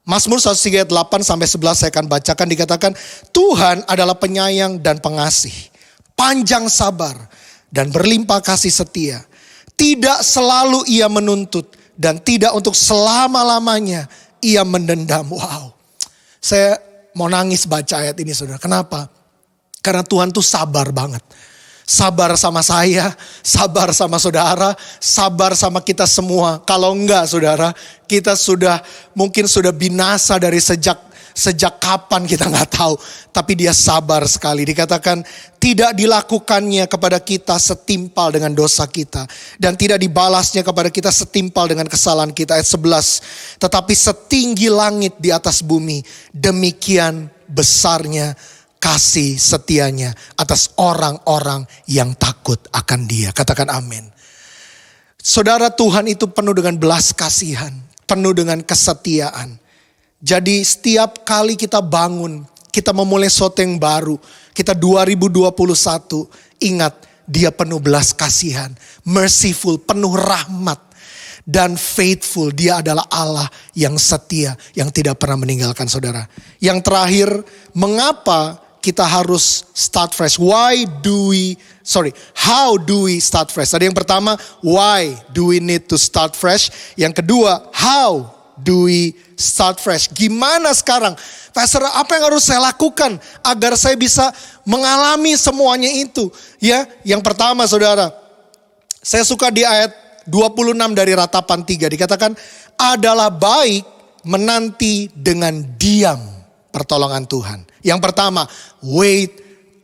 Mazmur 103 ayat 8 sampai 11 saya akan bacakan, dikatakan Tuhan adalah penyayang dan pengasih, panjang sabar dan berlimpah kasih setia. Tidak selalu ia menuntut dan tidak untuk selama-lamanya ia mendendam. Wow, saya mau nangis baca ayat ini saudara. Kenapa? Karena Tuhan tuh sabar banget. Sabar sama saya, sabar sama saudara, sabar sama kita semua. Kalau enggak saudara, kita mungkin sudah binasa dari sejak kapan kita nggak tahu. Tapi dia sabar sekali. Dikatakan tidak dilakukannya kepada kita setimpal dengan dosa kita, dan tidak dibalasnya kepada kita setimpal dengan kesalahan kita. Ayat 11, tetapi setinggi langit di atas bumi, demikian besarnya kasih setianya atas orang-orang yang takut akan Dia. Katakan amin. Saudara, Tuhan itu penuh dengan belas kasihan, penuh dengan kesetiaan. Jadi setiap kali kita bangun, kita memulai sesuatu yang baru, kita 2021, ingat Dia penuh belas kasihan, merciful, penuh rahmat, dan faithful. Dia adalah Allah yang setia, yang tidak pernah meninggalkan saudara. Yang terakhir, mengapa kita harus start fresh? How do we start fresh? Tadi yang pertama, why do we need to start fresh? Yang kedua, how do we start fresh? Gimana sekarang? Pastor, apa yang harus saya lakukan agar saya bisa mengalami semuanya itu? Ya, yang pertama saudara, saya suka di ayat 26 dari Ratapan 3 dikatakan, adalah baik menanti dengan diam pertolongan Tuhan. Yang pertama, wait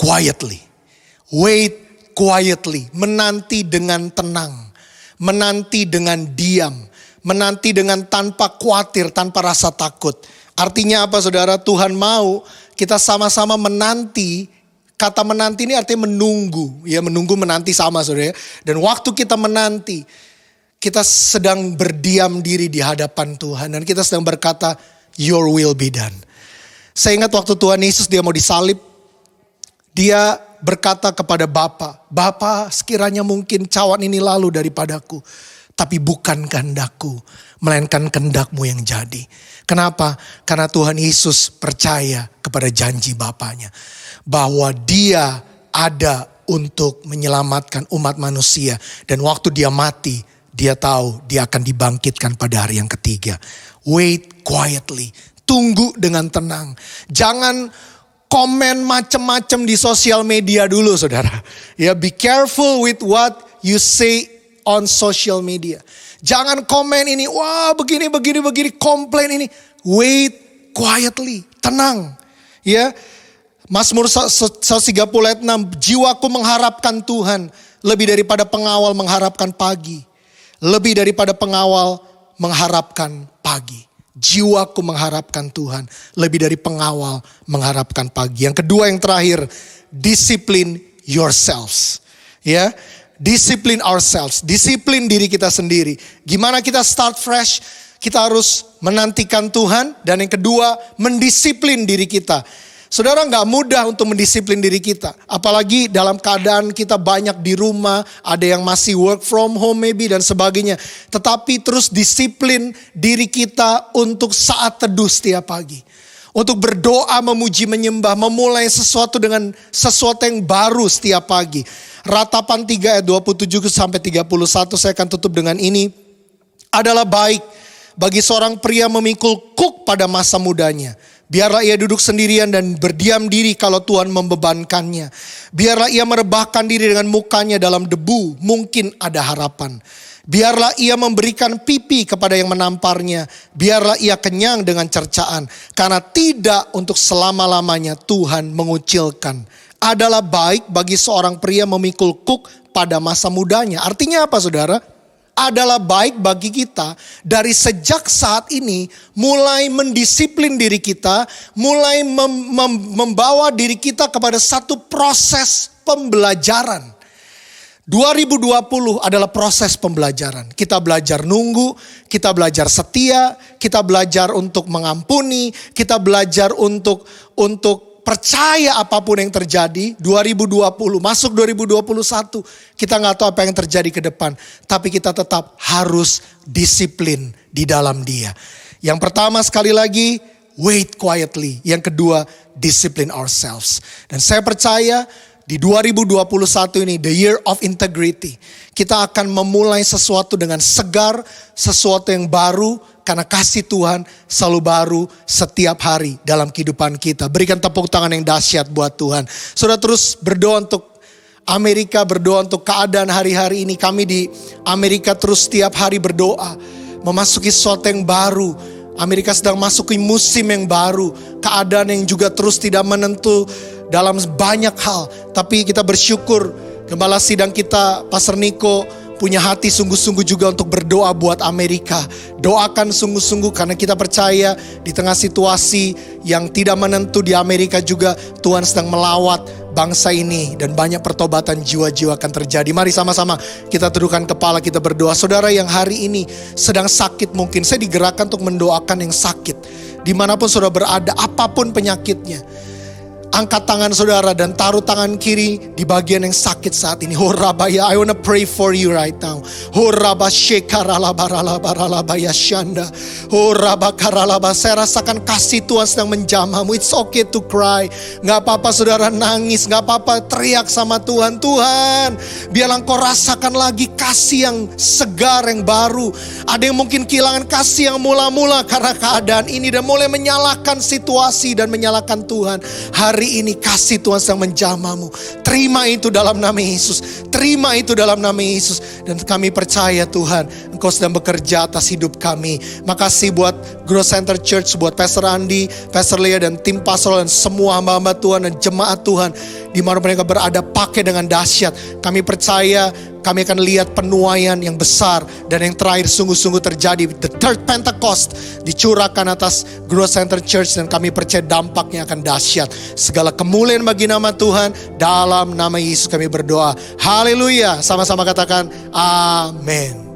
quietly. Wait quietly, menanti dengan tenang, menanti dengan diam, menanti dengan tanpa khawatir, tanpa rasa takut. Artinya apa saudara? Tuhan mau kita sama-sama menanti. Kata menanti ini artinya menunggu. Ya, menunggu, menanti sama saudara. Dan waktu kita menanti, kita sedang berdiam diri di hadapan Tuhan. Dan kita sedang berkata, your will be done. Saya ingat waktu Tuhan Yesus dia mau disalib. Dia berkata kepada Bapa, Bapa, sekiranya mungkin cawan ini lalu daripadaku. Tapi bukan kehendakku, melainkan kehendak-Mu yang jadi. Kenapa? Karena Tuhan Yesus percaya kepada janji Bapanya. Bahwa dia ada untuk menyelamatkan umat manusia. Dan waktu dia mati, dia tahu dia akan dibangkitkan pada hari yang ketiga. Wait quietly. Tunggu dengan tenang. Jangan komen macam-macam di sosial media dulu saudara. Ya, be careful with what you say on social media. Jangan komen ini, wah begini, komplain ini. Wait quietly, tenang. Ya, Mazmur 130 ayat 6, jiwaku mengharapkan Tuhan lebih daripada pengawal mengharapkan pagi. Lebih daripada pengawal mengharapkan pagi. Jiwaku mengharapkan Tuhan lebih dari pengawal mengharapkan pagi. Yang kedua, yang terakhir, discipline yourselves. Ya, discipline ourselves, disiplin diri kita sendiri. Gimana kita start fresh? Kita harus menantikan Tuhan. Dan yang kedua, mendisiplin diri kita. Saudara, gak mudah untuk mendisiplin diri kita. Apalagi dalam keadaan kita banyak di rumah. Ada yang masih work from home maybe dan sebagainya. Tetapi terus disiplin diri kita untuk saat teduh setiap pagi. Untuk berdoa, memuji, menyembah. Memulai sesuatu dengan sesuatu yang baru setiap pagi. Ratapan 3 ayat 27 sampai 31 saya akan tutup dengan ini. Adalah baik bagi seorang pria memikul kuk pada masa mudanya. Biarlah ia duduk sendirian dan berdiam diri kalau Tuhan membebankannya. Biarlah ia merebahkan diri dengan mukanya dalam debu, mungkin ada harapan. Biarlah ia memberikan pipi kepada yang menamparnya. Biarlah ia kenyang dengan cercaan. Karena tidak untuk selama-lamanya Tuhan mengucilkan. Adalah baik bagi seorang pria memikul kuk pada masa mudanya. Artinya apa saudara? Adalah baik bagi kita dari sejak saat ini mulai mendisiplin diri kita, mulai membawa diri kita kepada satu proses pembelajaran. 2020 adalah proses pembelajaran. Kita belajar nunggu, kita belajar setia, kita belajar untuk mengampuni, kita belajar untuk percaya apapun yang terjadi. 2020 masuk 2021 kita gak tahu apa yang terjadi ke depan, tapi kita tetap harus disiplin di dalam Dia. Yang pertama sekali lagi, wait quietly. Yang kedua, discipline ourselves. Dan saya percaya di 2021 ini, the year of integrity, kita akan memulai sesuatu dengan segar, sesuatu yang baru. Karena kasih Tuhan selalu baru setiap hari dalam kehidupan kita. Berikan tepuk tangan yang dahsyat buat Tuhan. Saudara, terus berdoa untuk Amerika, berdoa untuk keadaan hari-hari ini. Kami di Amerika terus setiap hari berdoa. Memasuki sesuatu yang baru. Amerika sedang masuki musim yang baru. Keadaan yang juga terus tidak menentu dalam banyak hal. Tapi kita bersyukur Gembala sidang kita, Pastor Niko, punya hati sungguh-sungguh juga untuk berdoa buat Amerika. Doakan sungguh-sungguh karena kita percaya di tengah situasi yang tidak menentu di Amerika juga Tuhan sedang melawat bangsa ini dan banyak pertobatan jiwa-jiwa akan terjadi. Mari sama-sama kita tundukkan kepala, kita berdoa. Saudara yang hari ini sedang sakit mungkin, saya digerakkan untuk mendoakan yang sakit. Dimanapun saudara berada, apapun penyakitnya. Angkat tangan saudara dan taruh tangan kiri di bagian yang sakit saat ini. Oh Rabaya, I wanna pray for you right now. Saya rasakan kasih Tuhan sedang menjamahmu. It's okay to cry. Gak apa-apa saudara nangis, gak apa-apa teriak sama Tuhan. Tuhan, biarlah Engkau rasakan lagi kasih yang segar, yang baru. Ada yang mungkin kehilangan kasih yang mula-mula karena keadaan ini dan mulai menyalahkan situasi dan menyalahkan Tuhan. Hari ini kasih Tuhan sedang menjamahmu. Terima itu dalam nama Yesus. Terima itu dalam nama Yesus. Dan kami percaya Tuhan, Engkau sedang bekerja atas hidup kami. Makasih buat Growth Center Church, buat Pastor Andi, Pastor Lea dan tim pastoral dan semua hamba-hamba Tuhan dan jemaat Tuhan. Di mana mereka berada pakai dengan dahsyat. Kami percaya kami akan lihat penuaian yang besar. Dan yang terakhir sungguh-sungguh terjadi. The third Pentecost dicurahkan atas Growth Center Church. Dan kami percaya dampaknya akan dahsyat. Segala kemuliaan bagi nama Tuhan. Dalam nama Yesus kami berdoa. Haleluya. Sama-sama katakan amin.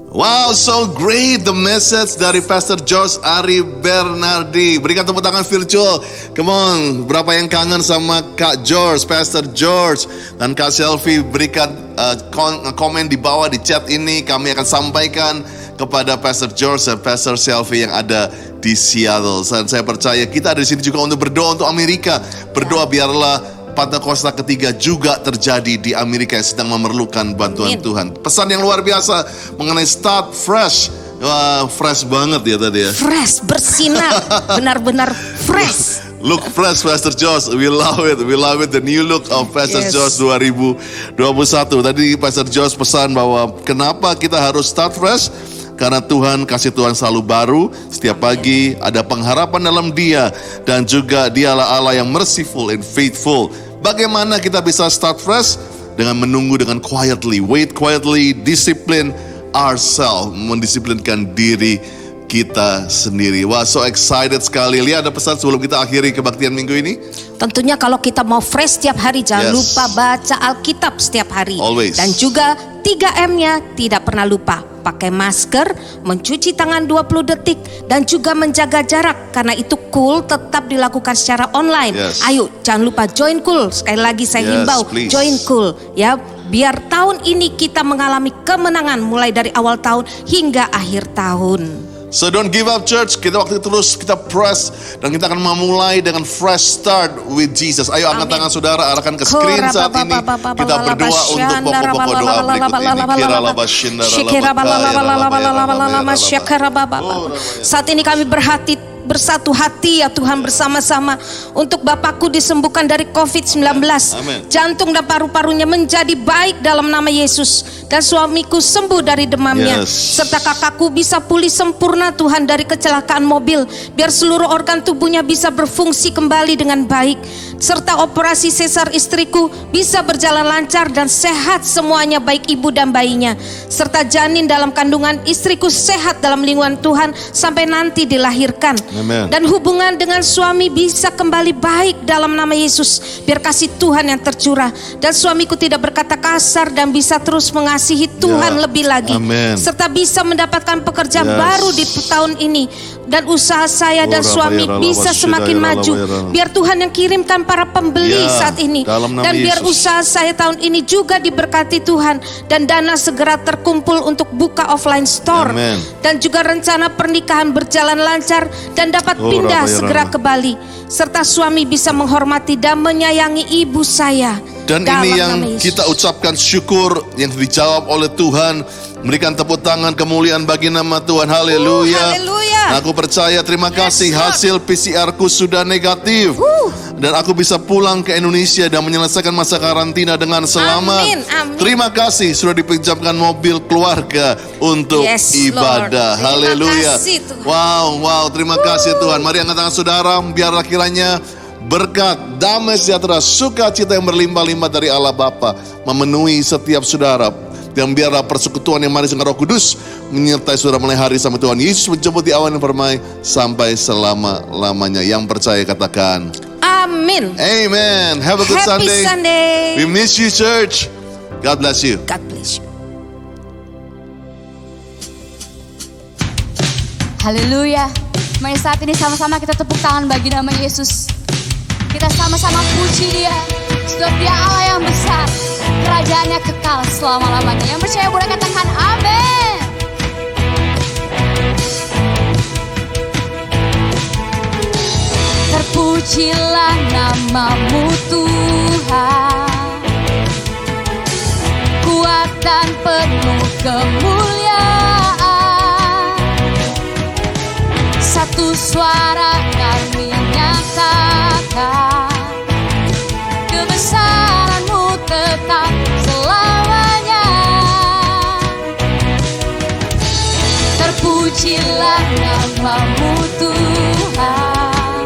Wow, so great the message dari Pastor George Ari Bernardi. Berikan tepuk tangan virtual. Come on, berapa yang kangen sama Kak George, Pastor George dan Kak Selfie? Berikan komen di bawah di chat ini. Kami akan sampaikan kepada Pastor George dan Pastor Selfie yang ada di Seattle. Dan saya percaya kita ada di sini juga untuk berdoa untuk Amerika. Berdoa biarlah Pentakosta ketiga juga terjadi di Amerika yang sedang memerlukan bantuan Tuhan. Pesan yang luar biasa mengenai start fresh. Wah, fresh banget ya tadi ya. Fresh, bersinar, benar-benar fresh. Look fresh, Pastor Josh. We love it. We love it. The new look of Pastor Josh 2021. Tadi Pastor Josh pesan bahwa kenapa kita harus start fresh? Karena Tuhan, kasih Tuhan selalu baru. Setiap pagi ada pengharapan dalam Dia. Dan juga Dialah Allah yang merciful and faithful. Bagaimana kita bisa start fresh? Dengan menunggu dengan quietly. Wait quietly, discipline ourselves. Mendisiplinkan diri kita sendiri. Wah, so excited sekali. Lihat ada pesan sebelum kita akhiri kebaktian minggu ini. Tentunya kalau kita mau fresh setiap hari, jangan lupa baca Alkitab setiap hari. Always. Dan juga 3M-nya tidak pernah lupa. Pakai masker, mencuci tangan 20 detik, dan juga menjaga jarak. Karena itu Cool tetap dilakukan secara online. Ayo, jangan lupa join Cool. Sekali lagi saya himbau, join Cool. Ya, biar tahun ini kita mengalami kemenangan mulai dari awal tahun hingga akhir tahun. So don't give up church. Kita waktu terus kita press dan kita akan memulai dengan fresh start with Jesus. Ayo angkat tangan saudara, arahkan ke screen saat ini. Kita berdoa untuk pokok-pokok doa berikut ini. Saat ini kami bersatu hati ya Tuhan bersama-sama untuk Bapakku disembuhkan dari COVID-19. Jantung dan paru-parunya menjadi baik dalam nama Yesus. Dan suamiku sembuh dari demamnya. Serta kakakku bisa pulih sempurna Tuhan dari kecelakaan mobil. Biar seluruh organ tubuhnya bisa berfungsi kembali dengan baik. Serta operasi sesar istriku bisa berjalan lancar dan sehat semuanya, baik ibu dan bayinya. Serta janin dalam kandungan istriku sehat dalam lingkungan Tuhan sampai nanti dilahirkan. Dan hubungan dengan suami bisa kembali baik dalam nama Yesus. Biar kasih Tuhan yang tercurah. Dan suamiku tidak berkata kasar dan bisa terus mengasihi Tuhan lebih lagi. Serta bisa mendapatkan pekerjaan baru di tahun ini. Dan usaha saya dan suami bisa semakin maju. Biar Tuhan yang kirimkan para pembeli saat ini. Dan biar usaha saya tahun ini juga diberkati Tuhan. Dan dana segera terkumpul untuk buka offline store. Dan juga rencana pernikahan berjalan lancar dan dapat pindah segera ke Bali. Serta suami bisa menghormati dan menyayangi ibu saya. Dan ini yang kita ucapkan syukur yang dijawab oleh Tuhan. Berikan tepuk tangan kemuliaan bagi nama Tuhan. Haleluya. Aku percaya, terima kasih, hasil PCR-ku sudah negatif. Dan aku bisa pulang ke Indonesia dan menyelesaikan masa karantina dengan selamat. Terima kasih sudah dipinjamkan mobil keluarga untuk ibadah. Haleluya. Wow, terima kasih Tuhan. Mari angkat tangan saudara, biarlah kiranya berkat, damai sejahtera, sukacita yang berlimpah-limpah dari Allah Bapa memenuhi setiap saudara. Dan biarlah persekutuan yang manis dengan Roh Kudus menyertai saudara mulai hari sampai Tuhan Yesus menjemput di awan yang permai sampai selama-lamanya. Yang percaya katakan amin. Amen. Have a good Sunday. We miss you church. God bless you. God bless you. Haleluya. Mari saat ini sama-sama kita tepuk tangan bagi nama Yesus. Kita sama-sama puji Dia. Sebab Dia Allah yang besar. kerajaannya kekal selama-lamanya. Yang percaya boleh katakan amin. Terpujilah nama-Mu Tuhan, kuat dan penuh kemuliaan. Satu suara kami nyatakan, kebesaran-Mu tetap selamanya. Terpujilah nama-Mu Tuhan,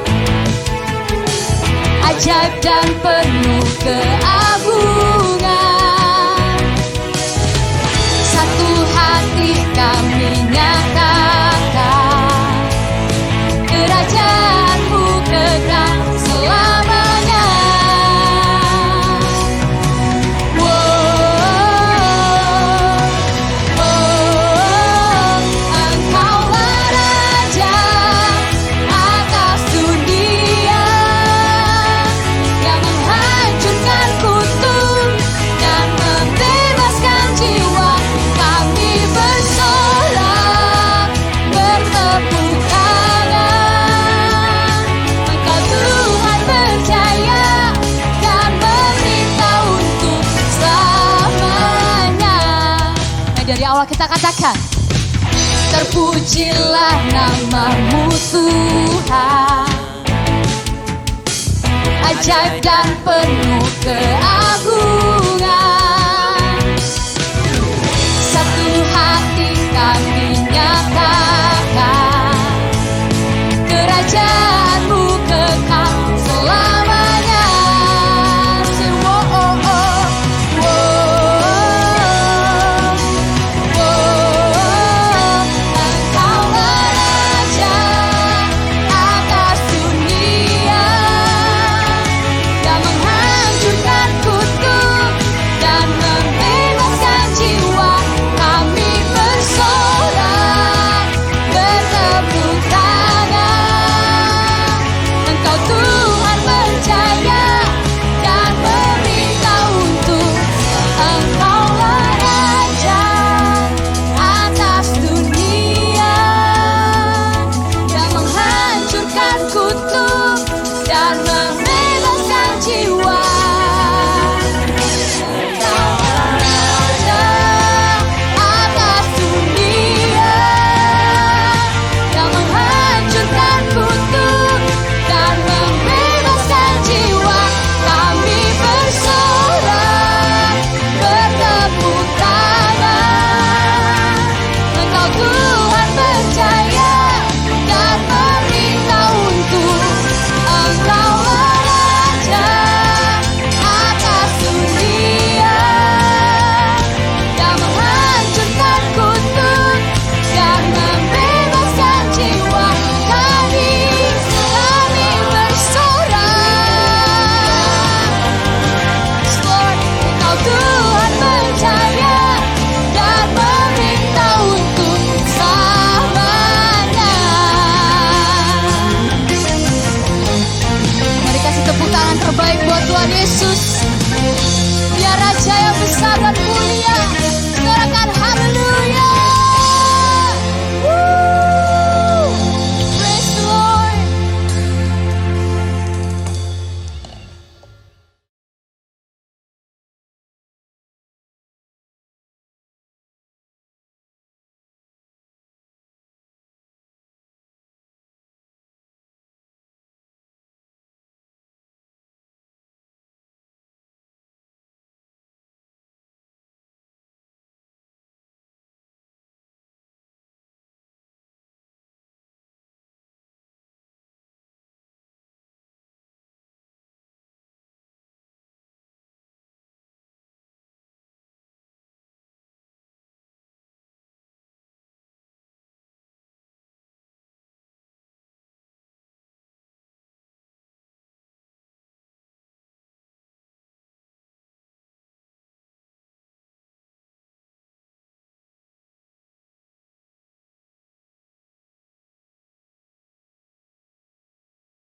ajaib dan penuh keagungan. Satu hati kami nyatakan, kerajaan-Mu kekal selamanya. Engkaulah Raja atas dunia, yang menghancurkan kutuk dan membebaskan jiwa. Kami bersorak, bertepuk tangan. Engkau Tuhan percaya dan beritahu untuk selamanya. Nah, dari awal kita katakan, terpujilah nama-Mu Tuhan, ajaib dan penuh keagungan. Satu hati kami nyatakan, kerajaan-Mu kekal selamanya. Say, oh, oh, oh, Engkaulah Raja atas dunia, yang menghancurkan kutuk dan membebaskan jiwa. Kami bersorak, bertepuk tangan. Engkau Tuhan percaya dan beritahu untuk Engkaulah Raja atas dunia, yang menghancurkan kutuk dan membebaskan jiwa. Engkaulah Raja atas dunia, yang menghancurkan kutuk dan membebaskan jiwa. Kami bersorak, bertepuk tangan. Engkau Tuhan percaya dan beritahu untuk Engkaulah Raja atas dunia, yang menghancurkan kutuk dan membebaskan jiwa. Kami bersorak, Lord, Engkau Tuhan percaya dan beritahu untuk selamanya. Mari kasih tepuk tangan terbaik buat Tuhan Yesus. Dia Raja yang besar dan mulia. Suarakan haleluya.